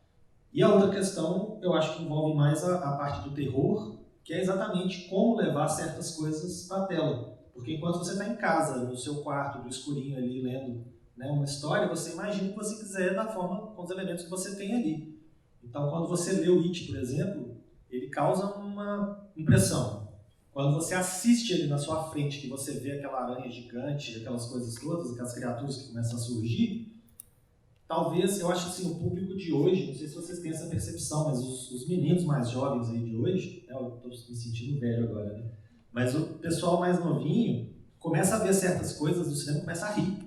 E a outra questão, eu acho que envolve mais a parte do terror, que é exatamente como levar certas coisas para a tela. Porque enquanto você está em casa, no seu quarto, no escurinho ali, lendo, né, uma história, você imagina o que você quiser da forma, com os elementos que você tem ali. Então, quando você lê o It, por exemplo, ele causa uma impressão. quando você assiste ele na sua frente, que você vê aquela aranha gigante, aquelas coisas todas, aquelas criaturas que começam a surgir, talvez, eu acho assim, o público de hoje, não sei se vocês têm essa percepção, mas os meninos mais jovens aí de hoje, eu estou me sentindo velho agora, né? Mas o pessoal mais novinho começa a ver certas coisas do cinema e começa a rir.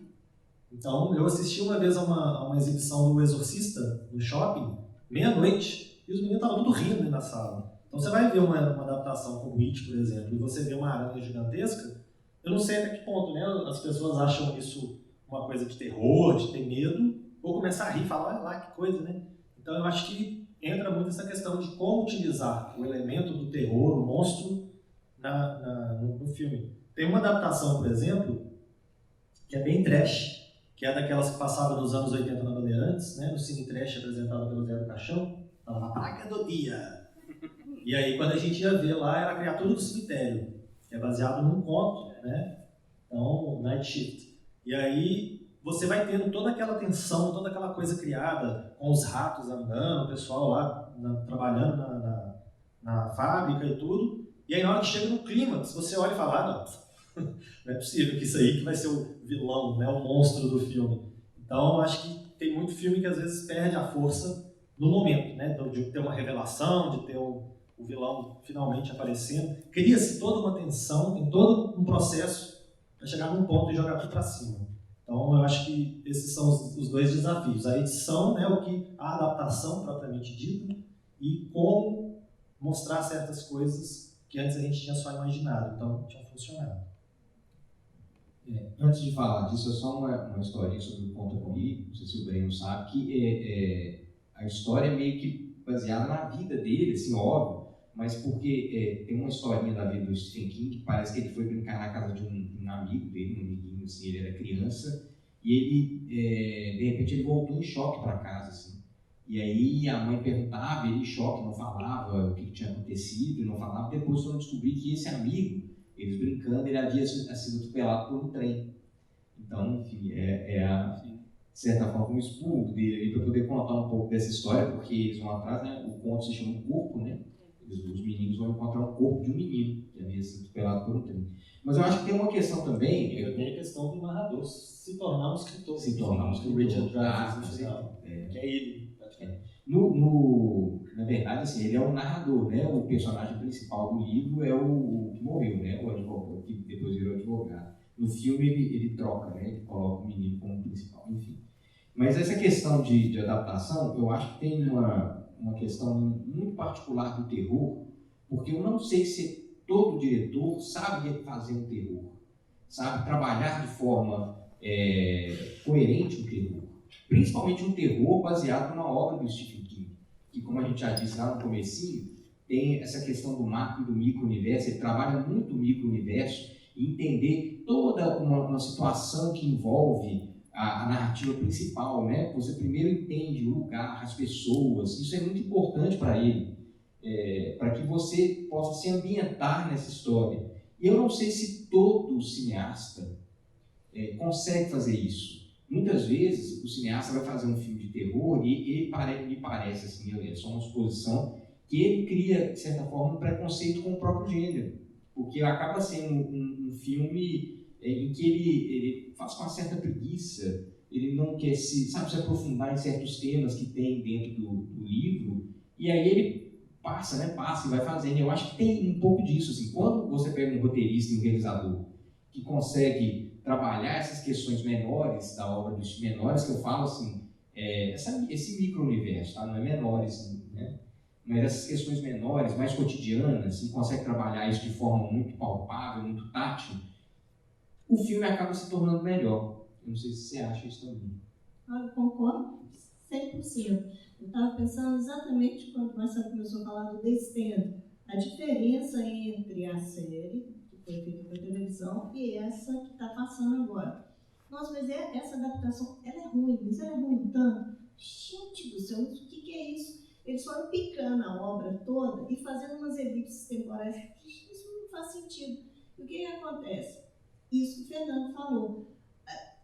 Então, eu assisti uma vez a uma exibição do Exorcista no shopping, meia-noite, e os meninos estavam tudo rindo na sala. Então, você vai ver uma adaptação como It, por exemplo, e você vê uma aranha gigantesca, eu não sei até que ponto, né, as pessoas acham isso uma coisa de terror, de ter medo, ou começar a rir e falar, olha lá que coisa, né? Então, eu acho que entra muito essa questão de como utilizar o elemento do terror, o monstro, no filme. Tem uma adaptação, por exemplo, que é bem trash, que é daquelas que passava nos anos 80 na Bandeirantes, né, no Cine Trash apresentado pelo Zé do Caixão, a Praga do Dia. E aí, quando a gente ia ver lá, era a Criatura do Cemitério, que é baseado num conto, né? Então, Night Shift. E aí, você vai tendo toda aquela tensão, toda aquela coisa criada, com os ratos andando, o pessoal lá trabalhando na fábrica e tudo. E aí, na hora que chega no clímax, você olha e fala, não é possível que isso aí que vai ser o vilão, né, o monstro do filme. Então, acho que tem muito filme que às vezes perde a força no momento, né, de ter uma revelação, de ter o vilão finalmente aparecendo. Cria-se toda uma tensão, tem todo um processo para chegar num ponto e jogar tudo para cima. Então, eu acho que esses são os dois desafios. A edição, né, a adaptação propriamente dita, e como mostrar certas coisas que antes a gente tinha só imaginado, então tinha funcionado. Antes de falar disso, é só uma historinha sobre o Conta Comigo, não sei se o Breno sabe, que a história é meio que baseada na vida dele, assim, óbvio, mas porque tem uma historinha da vida do Stephen King que parece que ele foi brincar na casa de um amigo dele, um amiguinho, assim, ele era criança, e ele, de repente, ele voltou em choque para casa, assim. E aí a mãe perguntava, ele em choque, não falava o que tinha acontecido, não falava. Depois foram descobrir que esse amigo, eles brincando, ele havia sido atropelado por um trem. Então, enfim, de certa forma, um expurgo dele para poder contar um pouco dessa história, porque eles vão atrás, né? O conto se chama Corpo, né? Os meninos vão encontrar o corpo de um menino que havia sido atropelado por um trem. Mas eu acho que tem uma questão também. Tem a questão do narrador se tornar um escritor. Se tornar um escritor. Richard Dreyfuss, que é ele. Na verdade, assim, ele é o narrador, né? O personagem principal do livro é o que morreu, né? O advogado, que depois virou advogado. No filme ele troca, né? Ele coloca o menino como principal, enfim. Mas essa questão de adaptação, eu acho que tem uma questão muito particular do terror, porque eu não sei se todo diretor sabe fazer um terror, sabe trabalhar de forma coerente o terror. Principalmente um terror baseado numa obra do Stephen King, que, como a gente já disse lá no comecinho, tem essa questão do macro e do micro-universo. Ele trabalha muito o micro-universo e entender toda uma situação que envolve a narrativa principal, né? Você primeiro entende o lugar, as pessoas, isso é muito importante para ele, para que você possa se ambientar nessa história. E eu não sei se todo cineasta consegue fazer isso. Muitas vezes o cineasta vai fazer um filme de terror e me parece, assim, é só uma suposição, que ele cria, de certa forma, um preconceito com o próprio gênero, porque acaba sendo um filme em que ele faz com uma certa preguiça, ele não quer se aprofundar em certos temas que tem dentro do livro, e aí ele passa e vai fazendo. Eu acho que tem um pouco disso, assim, quando você pega um roteirista e um realizador que consegue trabalhar essas questões menores da obra dos menores, que eu falo assim, esse micro-universo, tá? Não é menores, né? Mas essas questões menores, mais cotidianas, e consegue trabalhar isso de forma muito palpável, muito tátil, o filme acaba se tornando melhor. Eu não sei se você acha isso também. Eu concordo 100%. Eu estava pensando exatamente quando o Marcelo começou a falar do Descendo, a diferença entre a série que foi feita para televisão e essa que está passando agora. Nossa, mas essa adaptação, ela é ruim, mas ela é ruim tanto. Gente do céu, mas o que é isso? Eles foram picando a obra toda e fazendo umas elipses temporais. Isso não faz sentido. E o que acontece? Isso que o Fernando falou.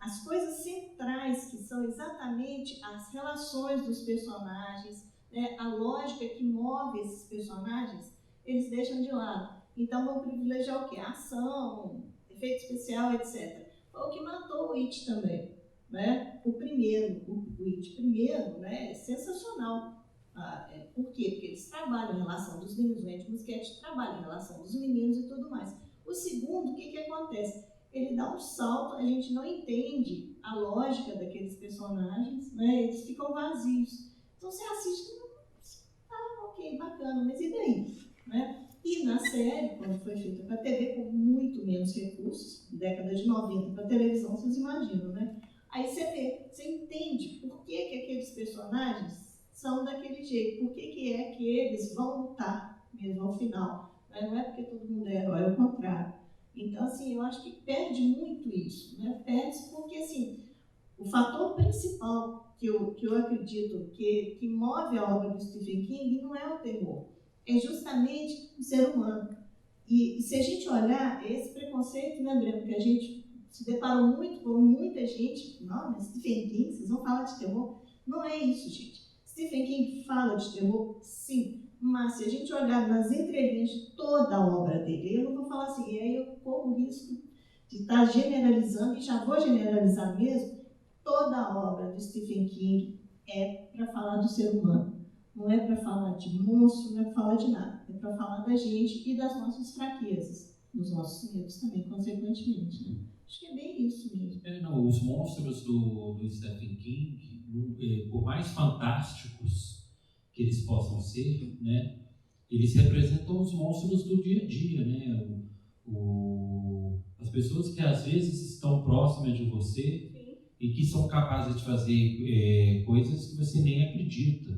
As coisas centrais, que são exatamente as relações dos personagens, né, a lógica que move esses personagens, eles deixam de lado. Então vão privilegiar o quê? A ação, efeito especial, etc. Foi o que matou o It também, né? O It primeiro, né, é sensacional. Por quê? Porque eles trabalham em relação dos meninos, o Andy Muschietti trabalha em relação dos meninos e tudo mais. O segundo, o que acontece? Ele dá um salto, a gente não entende a lógica daqueles personagens, né? Eles ficam vazios. Então você assiste, ok, bacana, mas e daí? Né? E na série, quando foi feita para a TV, com muito menos recursos, década de 90, para televisão, vocês imaginam, né? Aí você vê, você entende por que aqueles personagens são daquele jeito, por que é que eles vão lutar mesmo ao final. Né? Não é porque todo mundo é herói, é o contrário. Então, assim, eu acho que perde muito isso, né? Perde porque, assim, o fator principal que eu acredito que move a obra do Stephen King não é o terror, é justamente o ser humano. E se a gente olhar esse preconceito, né, Breno, que a gente se deparou muito com muita gente, não, mas Stephen King, vocês vão falar de terror? Não é isso, gente. Stephen King fala de terror, sim, mas se a gente olhar nas entrelinhas de toda a obra dele, eu não vou falar assim, e aí eu corro o risco de estar generalizando, e já vou generalizar mesmo, toda a obra do Stephen King é para falar do ser humano. Não é para falar de monstro, não é para falar de nada. É para falar da gente e das nossas fraquezas, dos nossos medos também, consequentemente. Né? Acho que é bem isso mesmo. Não, os monstros do Stephen King, por mais fantásticos que eles possam ser, né, eles representam os monstros do dia a dia, né? As pessoas que às vezes estão próximas de você e que são capazes de fazer coisas que você nem acredita.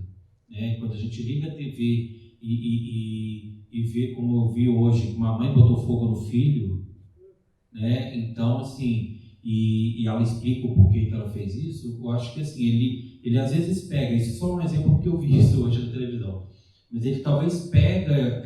Né? Quando a gente liga a TV e vê, como eu vi hoje, que uma mãe botou fogo no filho, né? Então, assim, e ela explica o porquê que ela fez isso, eu acho que assim, ele às vezes pega, isso é só um exemplo porque eu vi isso hoje na televisão, mas ele talvez pega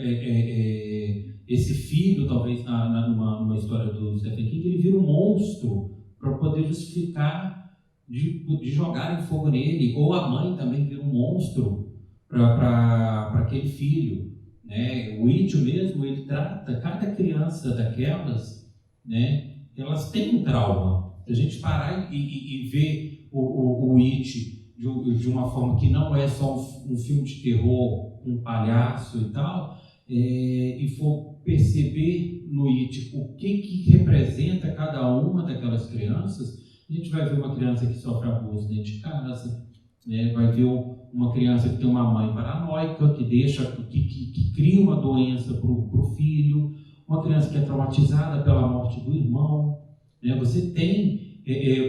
esse filho, talvez numa história do Stephen King, ele vira um monstro para poder justificar de jogarem fogo nele, ou a mãe também vira um monstro para aquele filho. Né? O It mesmo, ele trata cada criança daquelas, né? Elas têm um trauma. Se a gente parar e ver o It de uma forma que não é só um filme de terror, um palhaço e tal, e for perceber no It o que representa cada uma daquelas crianças, a gente vai ver uma criança que sofre abuso dentro de casa, né? Vai ver uma criança que tem uma mãe paranoica, que cria uma doença para o filho, uma criança que é traumatizada pela morte do irmão. Né? Você tem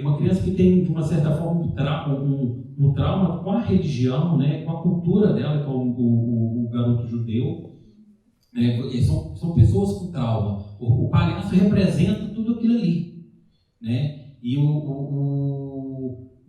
uma criança que tem, de uma certa forma, um trauma com a religião, né? Com a cultura dela, que é o garoto judeu. São pessoas com trauma. O palhaço representa tudo aquilo ali. Né?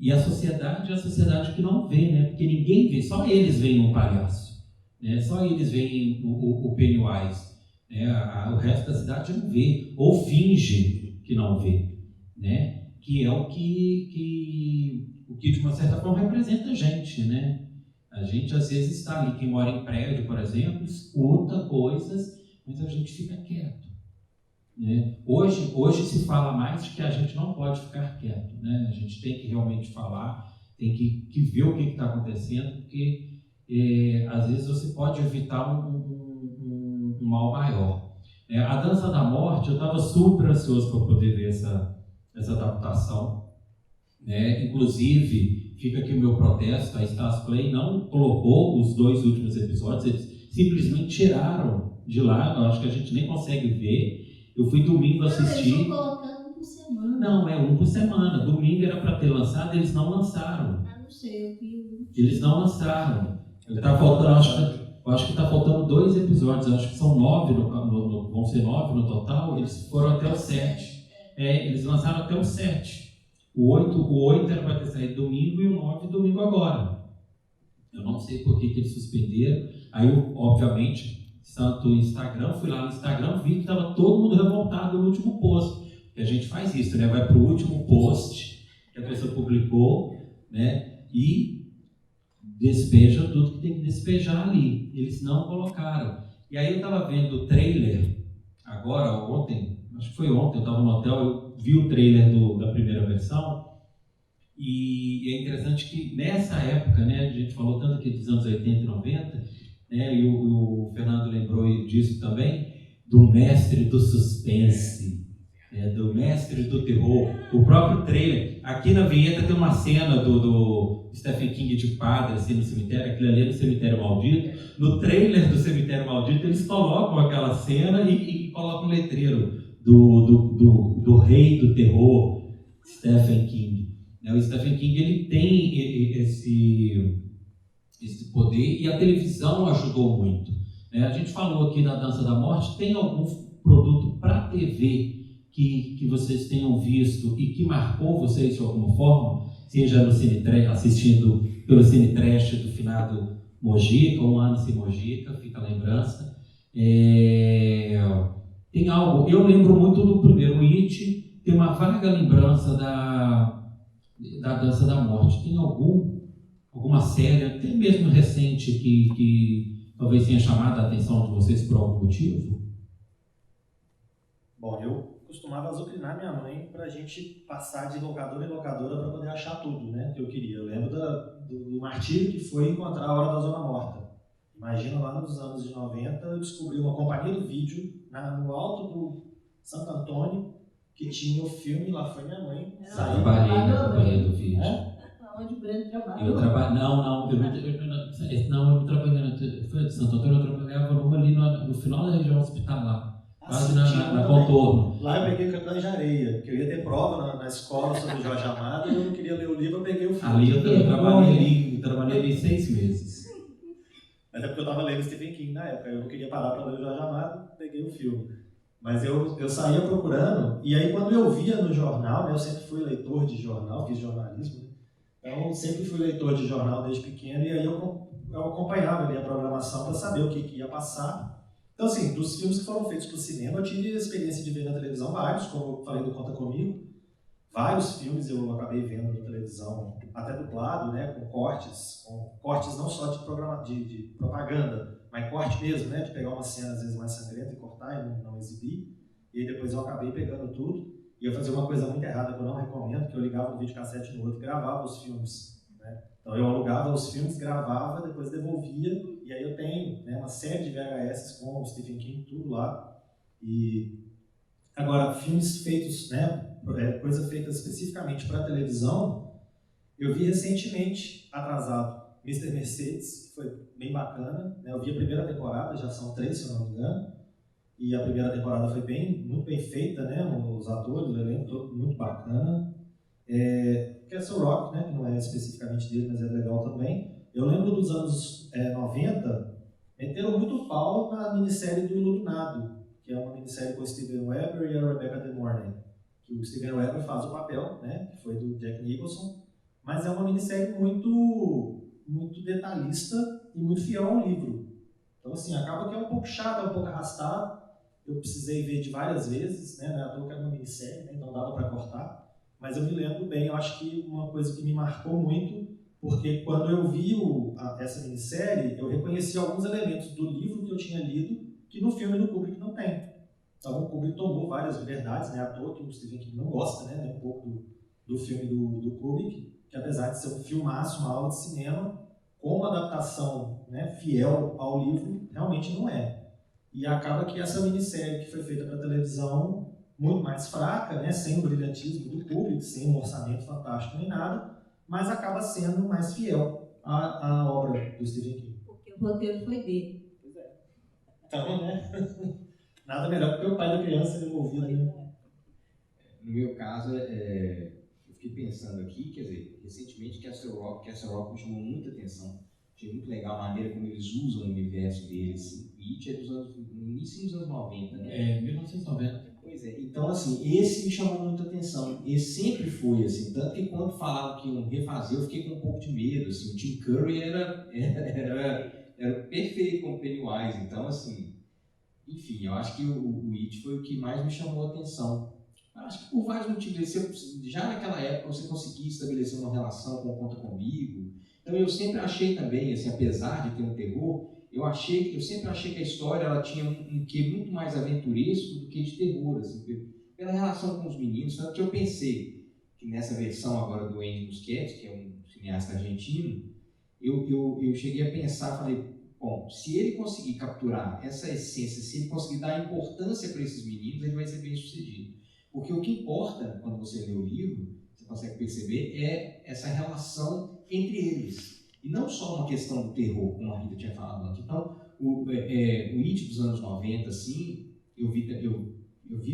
E a sociedade é a sociedade que não vê, né? Porque ninguém vê, só eles veem um palhaço. Né? Só eles veem o Pennywise. Né? O resto da cidade não vê, ou finge que não vê. Né? Que é o que de uma certa forma representa a gente. Né? A gente às vezes está ali, quem mora em prédio, por exemplo, escuta coisas, mas a gente fica quieto. Né? Hoje se fala mais de que a gente não pode ficar quieto, né? A gente tem que realmente falar, tem que ver o que está acontecendo, porque às vezes você pode evitar um mal maior. A Dança da Morte, eu estava super ansioso para poder ver essa adaptação. Né? Inclusive, fica aqui o meu protesto, a Stars Play não colocou os 2 últimos episódios, eles simplesmente tiraram de lá, eu acho que a gente nem consegue ver. Eu fui domingo assistir. Eles estão colocando um por semana. Não, um por semana. Domingo era para ter lançado, eles não lançaram. Não sei, eu vi. Eles não lançaram. Tá faltando, eu acho que está faltando 2 episódios. Acho que são 9, vão ser 9 no total. Eles foram até o 7. Eles lançaram até o 7. O 8 era para ter saído domingo e o 9 domingo agora. Eu não sei por que eles suspenderam. Aí, obviamente, tanto o Instagram, fui lá no Instagram, vi que estava todo mundo revoltado no último post. Porque a gente faz isso, né? Vai para o último post que a pessoa publicou, né? E despeja tudo que tem que despejar ali. Eles não colocaram. E aí eu estava vendo o trailer agora, ontem, acho que foi ontem, eu estava no hotel, eu vi o trailer da primeira versão, e é interessante que nessa época, né, a gente falou tanto aqui dos anos 80 e 90, né, e o Fernando lembrou disso também, do mestre do suspense, né, do mestre do terror. O próprio trailer, aqui na vinheta tem uma cena do Stephen King de padre assim, no cemitério, aquilo ali é no Cemitério Maldito. No trailer do Cemitério Maldito eles colocam aquela cena e colocam um letreiro do rei do terror, Stephen King. O Stephen King ele tem esse poder, e a televisão ajudou muito. A gente falou aqui da Dança da Morte. Tem algum produto para TV que vocês tenham visto e que marcou vocês de alguma forma? Seja no Cine Trash, assistindo pelo Cine Trash do finado Mojica, Um Ano Sem Mojica, fica a lembrança. Tem algo, eu lembro muito do primeiro It, tem uma vaga lembrança da Dança da Morte. Tem alguma série, até mesmo recente, que talvez tenha chamado a atenção de vocês por algum motivo? Bom, eu costumava azucrinar minha mãe para a gente passar de locadora em locadora para poder achar tudo, né, que eu queria. Eu lembro do martírio que foi encontrar A Hora da Zona Morta. Imagina, lá nos anos de 90, eu descobri uma companhia do vídeo no alto do Santo Antônio, que tinha o filme. Lá foi minha mãe. Eu trabalhei na companhia do vídeo. Onde o Breno trabalha? Eu trabalho. Não, eu não trabalhei. Foi de Santo Antônio, eu trabalhava ali no final da região hospitalar. Quase na contorno. Lá eu peguei o Capitão de Areia, porque eu ia ter prova na escola sobre Jorge Amado e eu não queria ler o livro, eu peguei o filme. Ali eu trabalhei ali 6 meses. Mas é porque eu estava lendo Stephen King na época, eu não queria parar para ler o Jorge Amado, peguei o filme. Mas eu saía procurando, e aí quando eu via no jornal, né, eu sempre fui leitor de jornal, fiz jornalismo, né? Então sempre fui leitor de jornal desde pequeno, e aí eu acompanhava ali a programação para saber o que ia passar. Então, assim, dos filmes que foram feitos para o cinema, eu tive a experiência de ver na televisão vários, como eu falei do Conta Comigo. Vários filmes eu acabei vendo na televisão, até dublado, né, com cortes não só de propaganda, mas corte mesmo, né, de pegar uma cena às vezes mais sangrenta e cortar e não exibir. E aí depois eu acabei pegando tudo. E eu fazia uma coisa muito errada que eu não recomendo, que eu ligava um videocassete no outro e gravava os filmes, né? Então eu alugava os filmes, gravava, depois devolvia, e aí eu tenho, né, uma série de VHS com o Stephen King, tudo lá. E agora, filmes feitos, né, coisa feita especificamente para televisão, eu vi recentemente, atrasado, Mr. Mercedes, que foi bem bacana, né? Eu vi a primeira temporada, já são 3, se eu não me engano, e a primeira temporada foi muito bem feita, né? Os atores, o elenco todo muito bacana. Castle Rock, né, que não é especificamente dele, mas é legal também. Eu lembro dos anos 90, meteram muito pau na minissérie do Iluminado, que é uma minissérie com o Steven Weber e a Rebecca De Mornay. Que o Steven Weber faz o papel, né, que foi do Jack Nicholson, mas é uma minissérie muito, muito detalhista e muito fiel ao livro. Então, assim, acaba que é um pouco chato, é um pouco arrastado. Eu precisei ver de várias vezes, né, na época era uma minissérie, né, então dava para cortar. Mas eu me lembro bem, eu acho que uma coisa que me marcou muito, porque quando eu vi essa minissérie, eu reconheci alguns elementos do livro que eu tinha lido, que no filme do Kubrick não tem. Então o Kubrick tomou várias liberdades, né, à toa que o Stephen King não gosta, né, nem um pouco do filme do Kubrick, que apesar de ser um filmaço, uma aula de cinema, com uma adaptação, né, fiel ao livro, realmente não é. E acaba que essa minissérie que foi feita para televisão, muito mais fraca, né, sem o brilhantismo do Kubrick, sem um orçamento fantástico nem nada, mas acaba sendo mais fiel à obra do Stephen King. Porque o roteiro foi dele. Pois é. Então, né, nada melhor que o pai da criança envolvido, né? No meu caso, eu fiquei pensando aqui, quer dizer, recentemente Castle Rock me chamou muita atenção. Achei muito legal a maneira como eles usam o universo deles. E It é no início dos anos 90, né? 1990. Pois é, então assim, esse me chamou muita atenção. Esse sempre foi assim, tanto que quando falaram que iam refazer, eu fiquei com um pouco de medo. Assim, o Tim Curry era perfeito como Pennywise. Então, assim, enfim, eu acho que o It foi o que mais me chamou a atenção. Eu acho que por vários motivos, já naquela época você conseguia estabelecer uma relação com o Conta Comigo. Então eu sempre achei também, assim, apesar de ter um terror, eu sempre achei que a história ela tinha um quê muito mais aventuresco do que de terror, assim, pela relação com os meninos. Tanto que eu pensei que nessa versão agora do Andy Muschietti, que é um cineasta argentino, eu cheguei a pensar, falei, bom, se ele conseguir capturar essa essência, se ele conseguir dar importância para esses meninos, ele vai ser bem sucedido. Porque o que importa, quando você lê o livro, você consegue perceber, é essa relação entre eles. E não só uma questão do terror, como a Rita tinha falado antes. Então, o It dos anos 90, assim, eu vi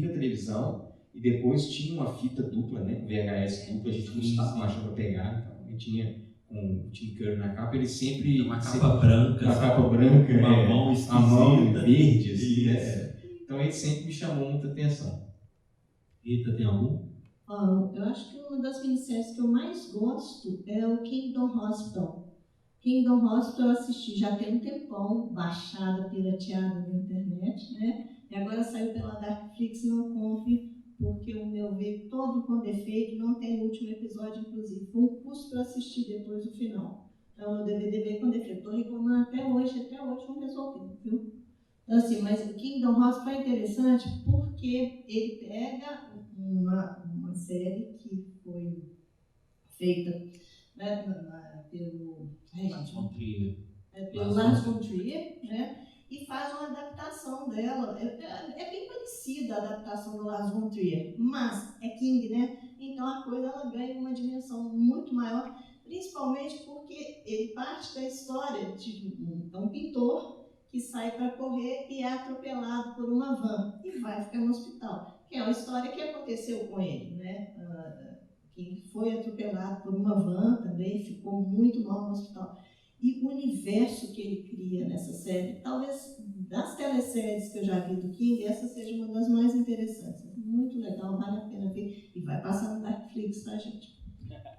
na televisão e depois tinha uma fita dupla, né? VHS dupla, a gente gostava, achava pegar, então, e tinha com o Tim Curry na capa, ele sempre... Uma capa branca. Uma capa branca, uma mão esquisita. A mão verde, assim, né? Então, ele sempre me chamou muita atenção. Rita, tem algum? Eu acho que uma das minisséries que eu mais gosto é o Kingdom Hospital. Kingdom Hospital eu assisti já tem um tempão, baixada, pirateada na internet, né? E agora saiu pela Darkflix, não compre, porque o meu veio todo com defeito, não tem o último episódio, inclusive. Foi um custo para eu assistir depois do final. Então, o DVD veio com defeito. Estou reclamando até hoje não resolvi, viu? Então, assim, mas o Kingdom Hospital é interessante porque ele pega uma série que foi feita, né, pelo Lars von Trier, né, e faz uma adaptação dela. É bem parecida a adaptação do Lars von Trier, mas é King, né? Então a coisa ela ganha uma dimensão muito maior, principalmente porque ele parte da história de um pintor que sai para correr e é atropelado por uma van e vai ficar no hospital, que é uma história que aconteceu com ele, né? Que foi atropelado por uma van também, ficou muito mal no hospital. E o universo que ele cria nessa série, talvez das teleséries que eu já vi do King, essa seja uma das mais interessantes. Muito legal, vale a pena ver. E vai passar no Netflix, tá, gente?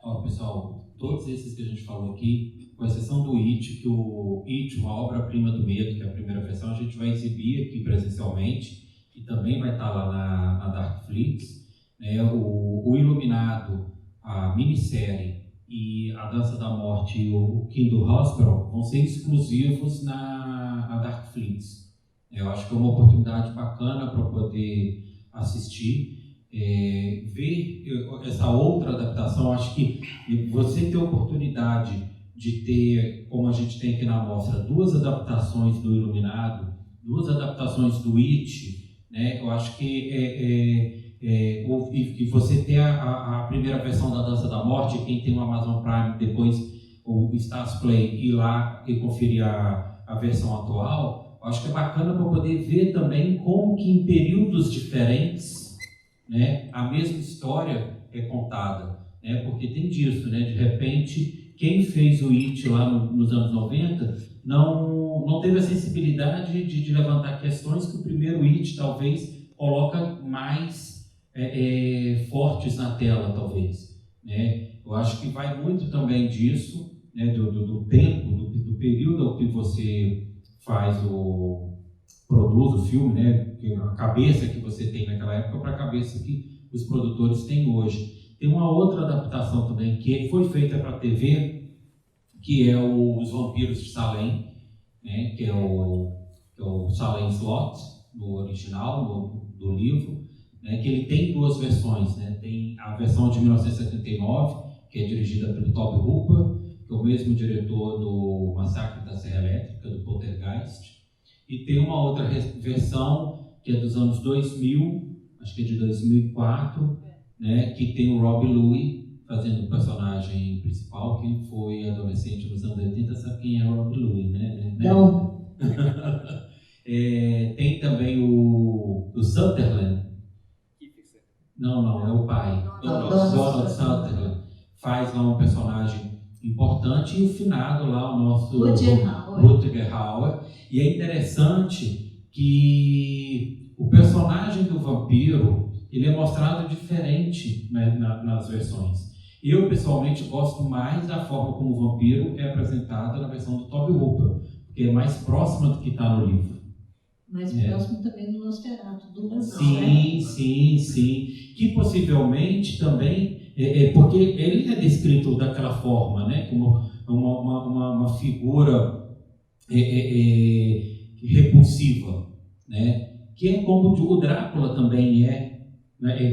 Ó, pessoal, todos esses que a gente falou aqui, com exceção do It, que o It, uma obra-prima do medo, que é a primeira versão, a gente vai exibir aqui presencialmente e também vai estar lá na Darkflix. Né? O Iluminado, a minissérie e a Dança da Morte e o Kingdom Hospital vão ser exclusivos na Darkflix. Eu acho que é uma oportunidade bacana para poder assistir. Ver essa outra adaptação. Acho que você ter a oportunidade de ter, como a gente tem aqui na mostra, 2 adaptações do Iluminado, 2 adaptações do It, né? Eu acho que e você ter a primeira versão da Dança da Morte, quem tem o Amazon Prime, depois o Stars Play, ir lá e conferir a versão atual, eu acho que é bacana para poder ver também como que em períodos diferentes, né, a mesma história é contada, né, porque tem disso, né, de repente, quem fez o It lá nos anos 90 não teve a sensibilidade de levantar questões que o primeiro It talvez coloca mais fortes na tela, talvez, né. Eu acho que vai muito também disso, né, do tempo, do período que você produz o filme, né, a cabeça que você tem naquela época para a cabeça que os produtores têm hoje. Tem uma outra adaptação também que foi feita para a TV, que é Os Vampiros de Salem, né, que é o Salem Slot, no original, do livro, né, que ele tem 2 versões, né, tem a versão de 1979, que é dirigida pelo Tobe Hooper, que é o mesmo diretor do Massacre da Serra Elétrica, do Poltergeist, e tem uma outra versão que é dos anos 2000, acho que é de 2004, né, que tem o Rob Louis fazendo o personagem principal. Quem foi adolescente nos anos 80 sabe quem é o Rob Louis, né? Não. Tem também o Sutherland. Não, é o pai. Donald Sutherland faz lá um personagem importante, e o finado lá, o nosso Rutger Hauer. E é interessante que o personagem do vampiro, ele é mostrado diferente, né, nas versões. Eu, pessoalmente, gosto mais da forma como o vampiro é apresentado na versão do Tobe Hooper, porque é mais próxima do que está no livro. Mais próximo também do Nosferatu, do Musão, Sim. Que possivelmente também, porque ele é descrito daquela forma, né, como uma figura repulsiva, né? Que é como o Drácula também é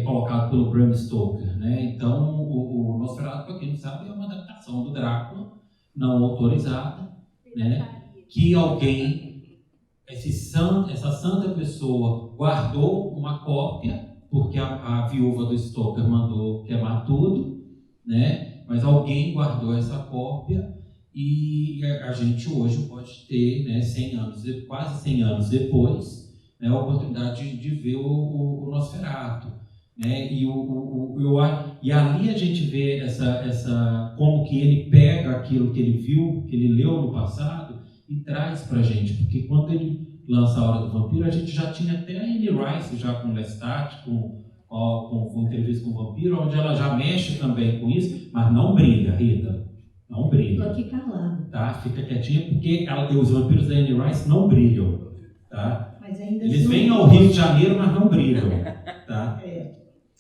colocado pelo Bram Stoker, né? Então, o Nosferatu, para quem não sabe, é uma adaptação do Drácula, não autorizada, né? Que alguém, essa santa pessoa, guardou uma cópia, porque a viúva do Stoker mandou queimar tudo, né? Mas alguém guardou essa cópia e a gente hoje pode ter, né, quase 100 anos depois, né, a oportunidade de ver o Nosferatu, né? E ali a gente vê como que ele pega aquilo que ele viu, que ele leu no passado e traz para a gente, porque quando ele lança A Hora do Vampiro, a gente já tinha até a Anne Rice já com Lestat, com entrevista com o vampiro, onde ela já mexe também com isso, mas não brilha, Rita, não brilha. Estou aqui calada. Tá? Fica quietinha, porque os vampiros da Anne Rice não brilham, tá? Mas ainda eles vêm ao Rio de Janeiro, mas não brilham, tá?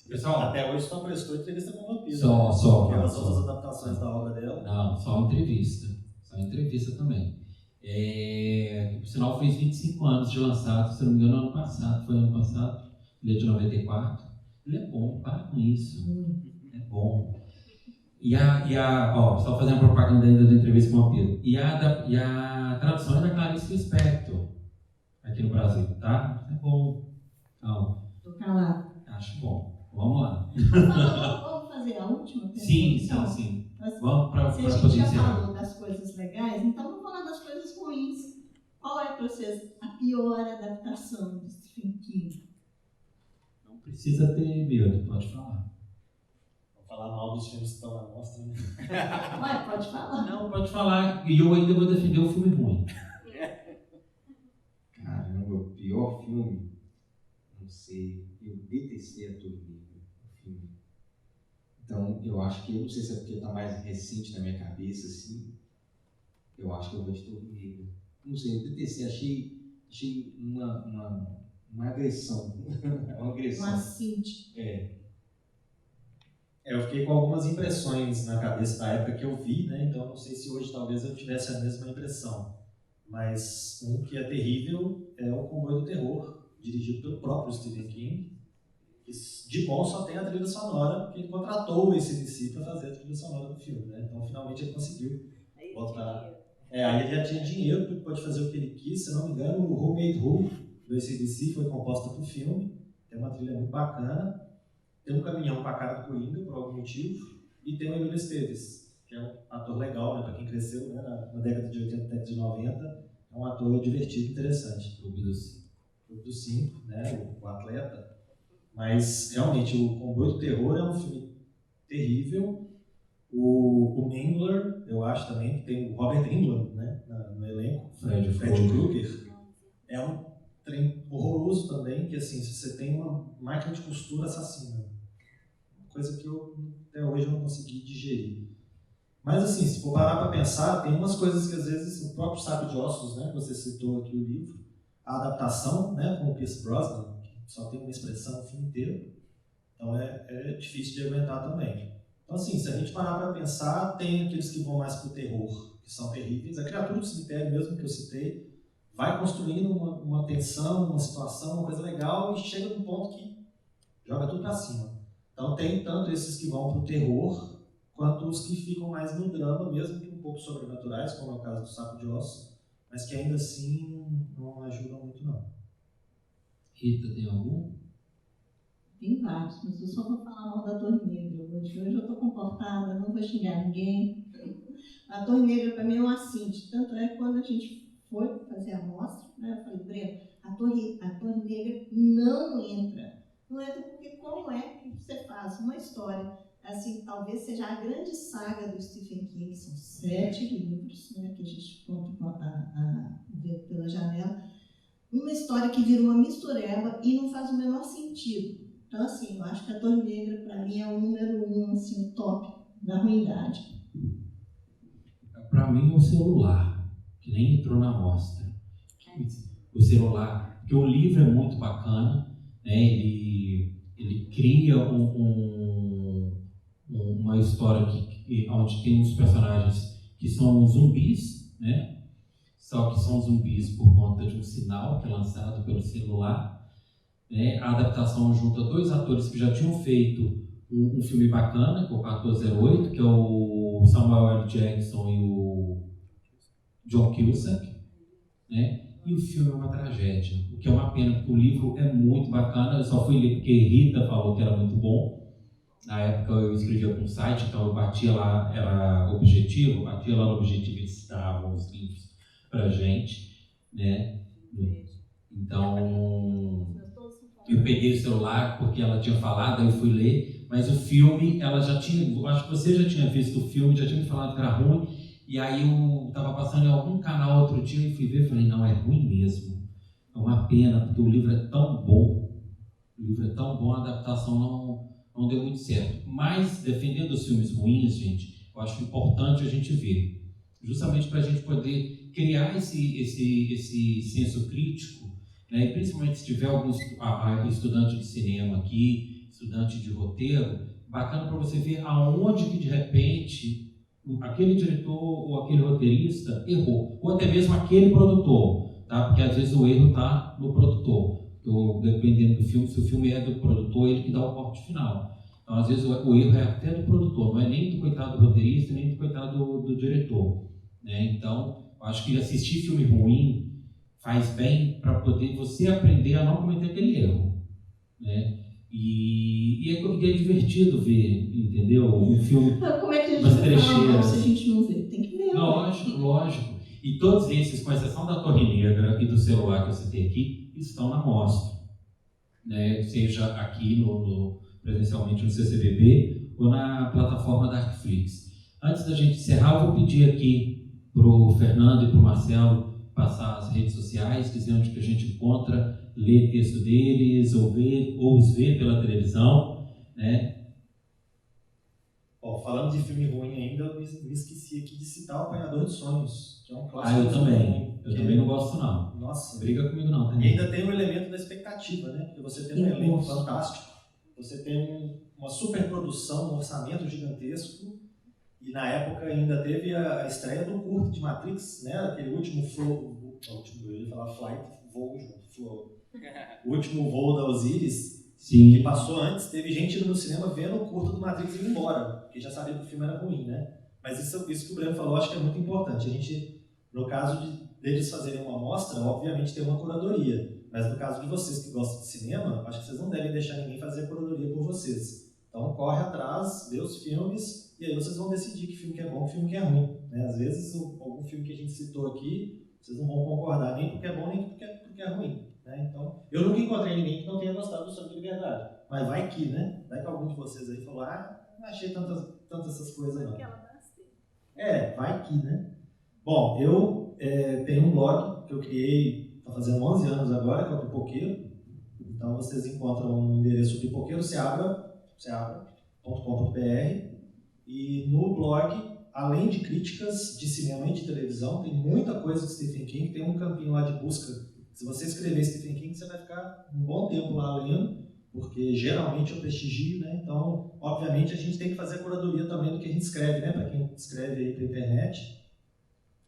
Pessoal, até hoje só prestou entrevista com o vampiro. Só. Aquelas outras adaptações da obra dela. Não, só entrevista também. Por sinal, fez 25 anos de lançado, se não me engano, ano passado. Ele é de 94. Ele é bom, para com isso. É bom. Só fazendo propaganda ainda da entrevista com o vampiro. E a tradução é da Clarice Lispector, aqui no Brasil, tá? É bom. Então, estou calada. Acho bom. Vamos lá. Vamos fazer a última pergunta? Sim. Vamos para se a gente poder já encerrar. falou das coisas legais, então vamos falar das coisas ruins. Qual é para vocês a pior adaptação do Stephen King? Não precisa ter medo, pode falar. Vou falar mal dos filmes que estão na mostra, né? Ué, pode falar. Não, pode falar. E eu ainda vou defender o filme ruim. Caramba, o pior filme? Não sei. Eu detestei a Torre Negra, o filme. Então, eu acho que, eu não sei se é porque está mais recente na minha cabeça, assim, eu acho que eu vou de Torre Negra. Não sei, eu detestei, achei uma agressão. Uma agressão. Um assinte. Eu fiquei com algumas impressões na cabeça da época que eu vi, né? Então, não sei se hoje talvez eu tivesse a mesma impressão. Mas um que é terrível é O Comboio do Terror, dirigido pelo próprio Stephen King. De bom só tem a trilha sonora, porque ele contratou o AC/DC para fazer a trilha sonora do filme, né? Então finalmente ele conseguiu botar. Aí ele já tinha dinheiro, porque pode fazer o que ele quis. Se não me engano, o Who Made Who do AC/DC foi composta para o filme. Tem uma trilha muito bacana. Tem um caminhão com a cara do Coringa, por algum motivo. E tem o Emílio Esteves, que é um ator legal, né? Para quem cresceu, né? Na década de 80, década de 90. É um ator divertido, interessante. Clube dos 5, né? O atleta. Mas, realmente, O Comboio do Terror é um filme terrível. O Mangler, eu acho também, que tem o Robert Englund, né, no elenco. Fred Krueger. É um trem horroroso também, que, assim, você tem uma máquina de costura assassina. Uma coisa que eu, até hoje, não consegui digerir. Mas, assim, se for parar para pensar, tem umas coisas que, às vezes, o próprio Saco de Ossos, né, que você citou aqui o livro, a adaptação, né, com o Pierce Brosnan, só tem uma expressão o filme inteiro, então é difícil de aguentar também. Então, assim, se a gente parar para pensar, tem aqueles que vão mais para o terror, que são terríveis. A Criatura do Cemitério, mesmo que eu citei, vai construindo uma tensão, uma situação, uma coisa legal, e chega num ponto que joga tudo para cima. Então, tem tanto esses que vão para o terror, quanto os que ficam mais no drama, mesmo que um pouco sobrenaturais, como é o caso do Saco de Ossos, mas que ainda assim não ajudam muito, não. Rita, tem algum? Tem vários, mas eu só vou falar mal da Torre Negra hoje. Hoje eu estou comportada, não vou xingar ninguém. A Torre Negra para mim é um assinte. Tanto é que quando a gente foi fazer a amostra, né, eu falei, Breno, a Torre Negra não entra. Não entra porque como é que você faz uma história, assim, talvez seja a grande saga do Stephen King, que são 7 livros, né, que a gente vê pela janela. Uma história que vira uma mistureba e não faz o menor sentido. Então, assim, eu acho que a Torre Negra, para mim, é o número 1, assim, o top da ruindade. Para mim, o celular, que nem entrou na mostra. O celular, porque o livro é muito bacana, né? Ele cria uma história onde tem uns personagens que são zumbis, né? só que são zumbis por conta de um sinal que é lançado pelo celular. Né? A adaptação junta 2 atores que já tinham feito um filme bacana, que é o 1408, que é o Samuel L. Jackson e o John Cusack, né? E o filme é uma tragédia, o que é uma pena, porque o livro é muito bacana. Eu só fui ler porque Rita falou que era muito bom. Na época eu escrevia para um site, então eu batia lá, era Objetivo, batia lá no Objetivo e eles citavam os livros pra gente, né? Então eu peguei o celular porque ela tinha falado, aí eu fui ler, mas o filme, ela já tinha, acho que você já tinha visto o filme, já tinha me falado que era ruim, e aí eu estava passando em algum canal outro dia e fui ver e falei, não, é ruim mesmo, é uma pena, porque o livro é tão bom, a adaptação não deu muito certo. Mas, defendendo os filmes ruins, gente, eu acho importante a gente ver, justamente para a gente poder criar esse senso crítico, né? E principalmente se tiver algum estudante de cinema aqui, estudante de roteiro, bacana para você ver aonde que de repente aquele diretor ou aquele roteirista errou, ou até mesmo aquele produtor, tá? Porque às vezes o erro está no produtor. Dependendo do filme, se o filme é do produtor, ele que dá o corte final. Então, às vezes, o erro é até do produtor, não é nem do coitado do roteirista, nem do coitado do diretor. Né? Então, eu acho que assistir filme ruim faz bem para poder você aprender a não cometer aquele erro. Né? E é divertido ver, entendeu? Um filme. Como é que a gente vai falar mal se a gente não vê? Tem que ver. Lógico. E todos esses, com exceção da Torre Negra e do celular que eu citei aqui, estão na mostra. Né? Seja aqui presencialmente no CCBB ou na plataforma da Darkflix. Antes da gente encerrar, eu vou pedir aqui para o Fernando e para o Marcelo passar as redes sociais, dizendo que a gente encontra, ler texto deles ou os ver pela televisão. Né? Bom, falando de filme ruim ainda, eu me esqueci aqui de citar O Apanhador de Sonhos, que é um clássico. Eu também. Eu também não gosto, não. Nossa. Briga comigo, não. Tá? E ainda tem o elemento da expectativa, né? Porque você tem um elenco fantástico, você tem uma superprodução, um orçamento gigantesco, e na época ainda teve a estreia do curto de Matrix, né? Aquele último eu ia falar voo junto, o último voo da Osiris. Sim. Que passou antes, teve gente indo no cinema vendo o curto do Matrix e indo embora, porque já sabia que o filme era ruim, né? Mas isso que o Breno falou, acho que é muito importante. A gente, no caso deles fazerem uma amostra, obviamente tem uma curadoria. Mas no caso de vocês que gostam de cinema, acho que vocês não devem deixar ninguém fazer a curadoria por vocês. Então corre atrás, vê os filmes, e aí vocês vão decidir que filme que é bom e que filme que é ruim. Né? Às vezes, algum filme que a gente citou aqui, vocês não vão concordar nem porque é bom, nem porque é ruim. Né? Então, eu nunca encontrei ninguém que não tenha gostado do Sonho de Liberdade. Mas vai que, né? Vai que algum de vocês aí falou, não achei tantas essas coisas não. Vai que, né? Bom, eu tenho um blog que eu criei, está fazendo 11 anos agora, que é o Pipoqueiro. Então, vocês encontram no endereço pipoqueiro.com.br, e no blog, além de críticas de cinema e de televisão, tem muita coisa de Stephen King, tem um campinho lá de busca. Se você escrever Stephen King, você vai ficar um bom tempo lá lendo, porque geralmente eu prestigio, né? Então, obviamente, a gente tem que fazer a curadoria também do que a gente escreve, né? Para quem escreve aí para a internet,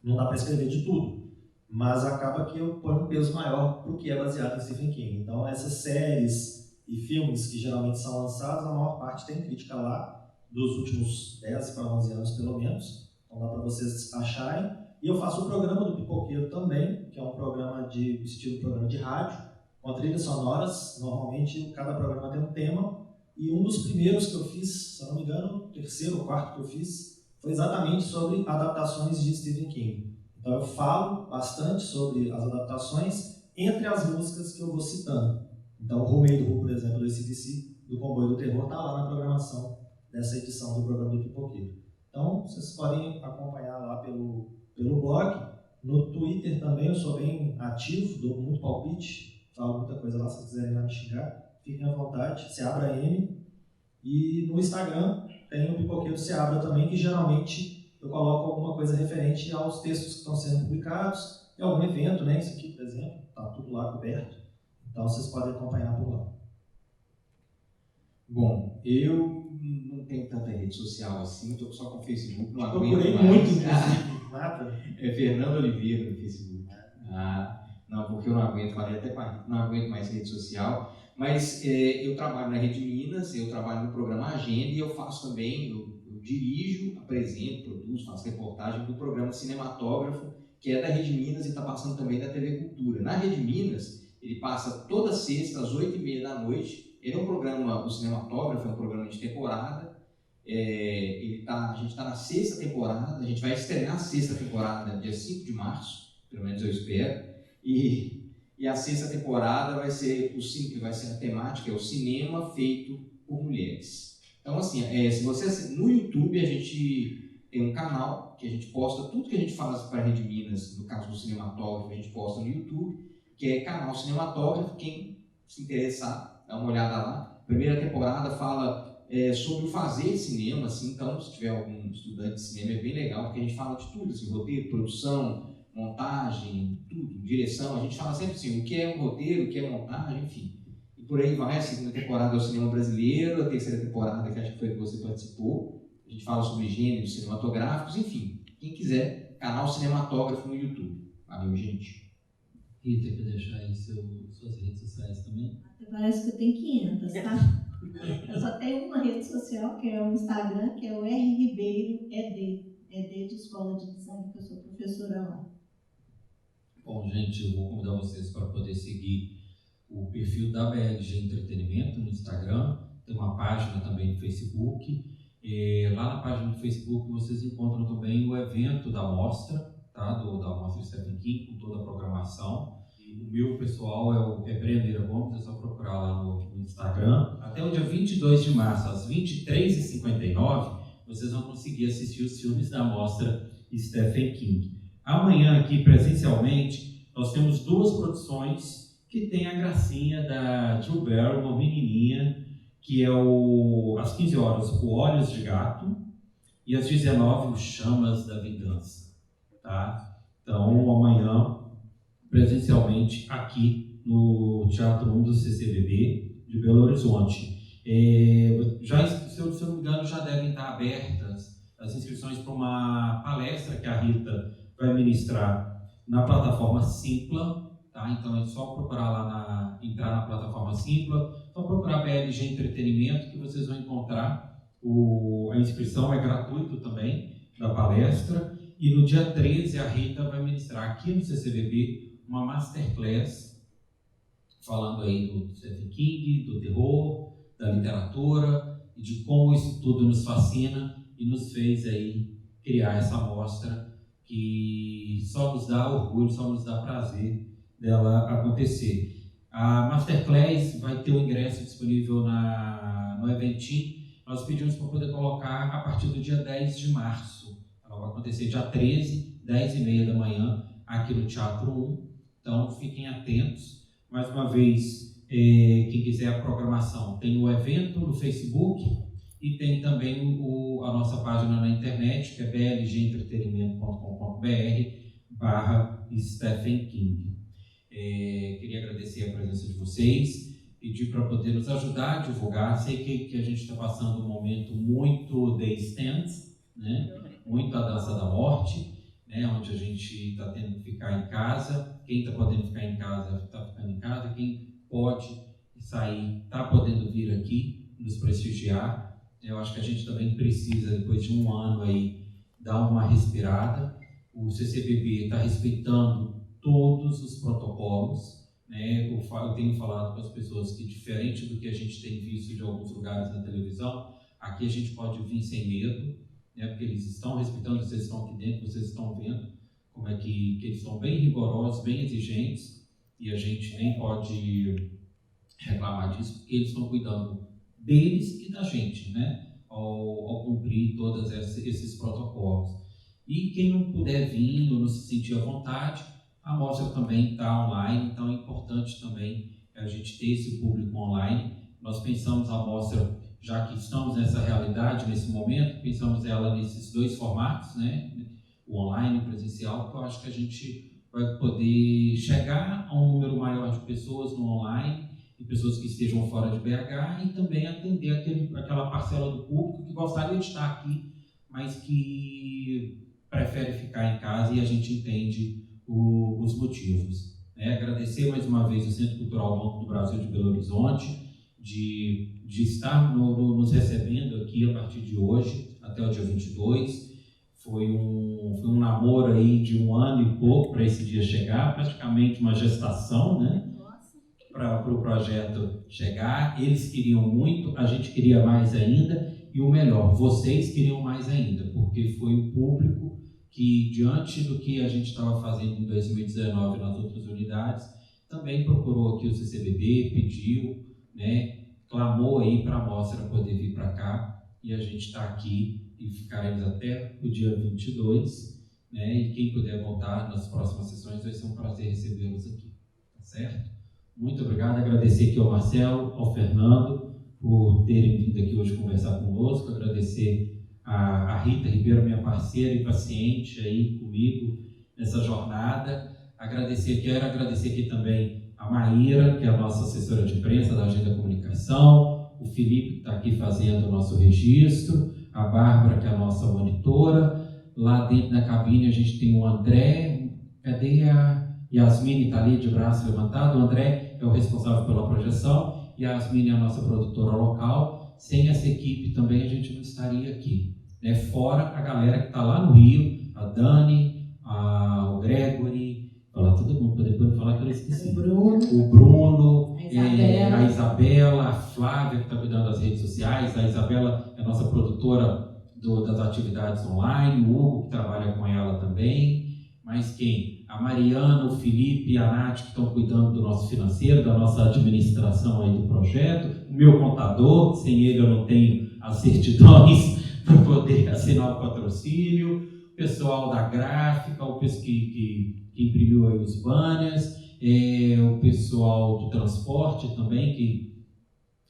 não dá para escrever de tudo, mas acaba que eu ponho um peso maior para o que é baseado em Stephen King. Então, essas séries e filmes que geralmente são lançados, a maior parte tem crítica lá, dos últimos 10 para 11 anos pelo menos, então dá para vocês acharem. E eu faço o programa do Pipoqueiro também, que é um programa estilo programa de rádio, com trilhas sonoras. Normalmente, cada programa tem um tema. E um dos primeiros que eu fiz, se eu não me engano, o terceiro ou quarto que eu fiz, foi exatamente sobre adaptações de Stephen King. Então, eu falo bastante sobre as adaptações entre as músicas que eu vou citando. Então, o Romeo do Who, por exemplo, do AC/DC, do Comboio do Terror, está lá na programação dessa edição do programa do Pipoqueiro. Então, vocês podem acompanhar lá pelo blog. No Twitter também eu sou bem ativo, dou muito palpite, falo muita coisa lá, se vocês quiserem lá me xingar, fiquem à vontade, Seabra M. E no Instagram tem o Pipoqueiro Seabra também, que geralmente eu coloco alguma coisa referente aos textos que estão sendo publicados, e algum evento, né? Isso aqui, por exemplo, está tudo lá coberto, então vocês podem acompanhar por lá. Bom, eu não tenho tanta rede social assim, estou só com o Facebook. Procurei muito, inclusive, Mata? É Fernando Oliveira no Facebook. Não, porque eu não aguento, falei até não aguento mais rede social. Mas eu trabalho na Rede Minas, eu trabalho no programa Agenda e eu faço também, eu dirijo, apresento, produzo, faço reportagem do programa Cinematógrafo, que é da Rede Minas e está passando também da TV Cultura. Na Rede Minas, ele passa toda sexta às 8h30 da noite. Ele é um programa, o Cinematógrafo é um programa de temporada. A gente está na sexta temporada, a gente vai estrear a sexta temporada dia 5 de março, pelo menos eu espero. E a sexta temporada vai ser a temática, é o cinema feito por mulheres. Então, assim, se você no YouTube, a gente tem um canal que a gente posta tudo que a gente faz para a Rede Minas, no caso do Cinematógrafo, a gente posta no YouTube, que é canal Cinematógrafo. Quem se interessar, dá uma olhada lá. A primeira temporada fala sobre o fazer cinema, assim, então, se tiver algum estudante de cinema, é bem legal, porque a gente fala de tudo, assim, roteiro, produção, montagem, tudo, direção. A gente fala sempre assim, o que é um roteiro, o que é montagem, enfim. E por aí vai. A segunda temporada é o cinema brasileiro, a terceira temporada, que acho que foi que você participou, a gente fala sobre gêneros cinematográficos, enfim. Quem quiser, canal Cinematógrafo no YouTube. Valeu, gente. Rita, quer deixar aí suas redes sociais também? Até parece que eu tenho 500, tá? Eu só tenho uma rede social, que é o Instagram, que é o R Ribeiro ED de Escola de Design, que eu sou professora lá. Bom, gente, eu vou convidar vocês para poder seguir o perfil da BLG Entretenimento no Instagram. Tem uma página também no Facebook. Lá na página do Facebook vocês encontram também o evento da mostra, tá? Da mostra Stephen King, com toda a programação. O meu pessoal é Breneira Gomes, é só procurar lá no Instagram. Até o dia 22 de março, às 23h59, vocês vão conseguir assistir os filmes da mostra Stephen King. Amanhã, aqui presencialmente, nós temos 2 produções que tem a gracinha da Drew Barrymore, uma menininha, que é às 15 horas, o Olhos de Gato, e às 19 o Chamas da Vingança. Tá? Então, amanhã, presencialmente, aqui no Teatro 1 do CCBB de Belo Horizonte. Se eu não me engano, já devem estar abertas as inscrições para uma palestra que a Rita vai ministrar na plataforma Simpla, tá? Então é só procurar lá, entrar na plataforma Simpla, só procurar BLG Entretenimento que vocês vão encontrar. A inscrição é gratuita também da palestra, e no dia 13 a Rita vai ministrar aqui no CCBB uma masterclass falando aí do Stephen King, do terror, da literatura e de como isso tudo nos fascina e nos fez aí criar essa mostra que só nos dá orgulho, só nos dá prazer dela acontecer. A Masterclass vai ter o ingresso disponível no Eventim. Nós pedimos para poder colocar a partir do dia 10 de março. Ela vai acontecer dia 13, 10h30 da manhã, aqui no Teatro 1. Então, fiquem atentos. Mais uma vez, quem quiser a programação, tem o evento no Facebook, e tem também a nossa página na internet, que é blgentretenimento.com.br/Stephen King. Queria agradecer a presença de vocês, pedir para poder nos ajudar a divulgar. Sei que a gente está passando um momento muito The Stand, né? Muito a dança da morte, né? Onde a gente está tendo que ficar em casa. Quem está podendo ficar em casa está ficando em casa, quem pode sair está podendo vir aqui nos prestigiar. Eu acho que a gente também precisa, depois de um ano aí, dar uma respirada. O CCBB está respeitando todos os protocolos, né? Eu tenho falado com as pessoas que, diferente do que a gente tem visto de alguns lugares na televisão, aqui a gente pode vir sem medo, né? Porque eles estão respeitando, vocês estão aqui dentro, vocês estão vendo como é que eles são bem rigorosos, bem exigentes, e a gente nem pode reclamar disso, porque eles estão cuidando deles e da gente, né? Ao cumprir todos esses protocolos. E quem não puder vir ou não se sentir à vontade, a mostra também está online, então é importante também a gente ter esse público online. Nós pensamos a mostra, já que estamos nessa realidade, nesse momento, pensamos ela nesses 2 formatos, né? O online e o presencial, que eu acho que a gente vai poder chegar a um número maior de pessoas no online, e pessoas que estejam fora de BH, e também atender aquela parcela do público que gostaria de estar aqui, mas que prefere prefere ficar em casa e a gente entende os motivos. Agradecer mais uma vez o Centro Cultural Banco do Brasil de Belo Horizonte de estar nos recebendo aqui a partir de hoje até o dia 22. Foi um namoro aí de 1 ano e pouco para esse dia chegar, praticamente uma gestação, né? Para o projeto chegar. Eles queriam muito, a gente queria mais ainda, e o melhor, vocês queriam mais ainda, porque foi o público que, diante do que a gente estava fazendo em 2019 nas outras unidades, também procurou aqui o CCBB, pediu, né, clamou aí para a mostra poder vir para cá, e a gente está aqui e ficaremos até o dia 22, né, e quem puder voltar nas próximas sessões vai ser um prazer recebê-los aqui, tá certo? Muito obrigado, agradecer aqui ao Marcelo, ao Fernando, por terem vindo aqui hoje conversar conosco, agradecer a Rita Ribeiro, minha parceira e paciente aí comigo nessa jornada, quero agradecer aqui também a Maíra, que é a nossa assessora de imprensa da Agenda Comunicação, o Felipe, que está aqui fazendo o nosso registro, a Bárbara, que é a nossa monitora. Lá dentro da cabine a gente tem o André, cadê a Yasmine? Está ali de braço levantado. O André é o responsável pela projeção e a Yasmine é a nossa produtora local. Sem essa equipe também a gente não estaria aqui, né? Fora a galera que está lá no Rio, a Dani, o Gregory, falar todo mundo, para depois não falar que eu esqueci. O Bruno, a Isabela, a Flávia, que está cuidando das redes sociais. A Isabela é a nossa produtora das atividades online, o Hugo, que trabalha com ela também. Mas quem? A Mariana, o Felipe e a Nath, que estão cuidando do nosso financeiro, da nossa administração aí do projeto. O meu contador, sem ele eu não tenho as certidões para poder assinar o patrocínio. O pessoal da gráfica, o pessoal que imprimiu aí os banners, o pessoal do transporte também, que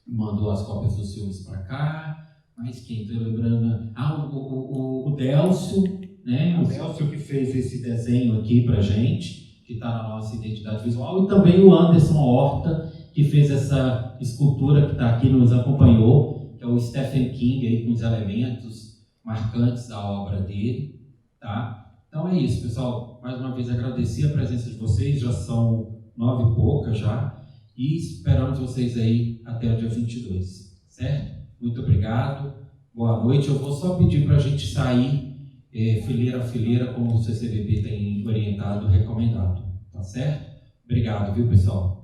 mandou as cópias dos filmes para cá. Mas quem? Estou lembrando... o Delcio, né? O Delcio que fez esse desenho aqui para a gente, que está na nossa identidade visual, e também o Anderson Horta, que fez essa escultura que está aqui, nos acompanhou, que é o Stephen King, aí, com os elementos marcantes da obra dele, tá? Então é isso, pessoal. Mais uma vez agradecer a presença de vocês, já são 9 e pouca já, e esperamos vocês aí até o dia 22, certo? Muito obrigado, boa noite. Eu vou só pedir para a gente sair fileira a fileira, como o CCBB tem orientado, recomendado, tá certo? Obrigado, viu, pessoal?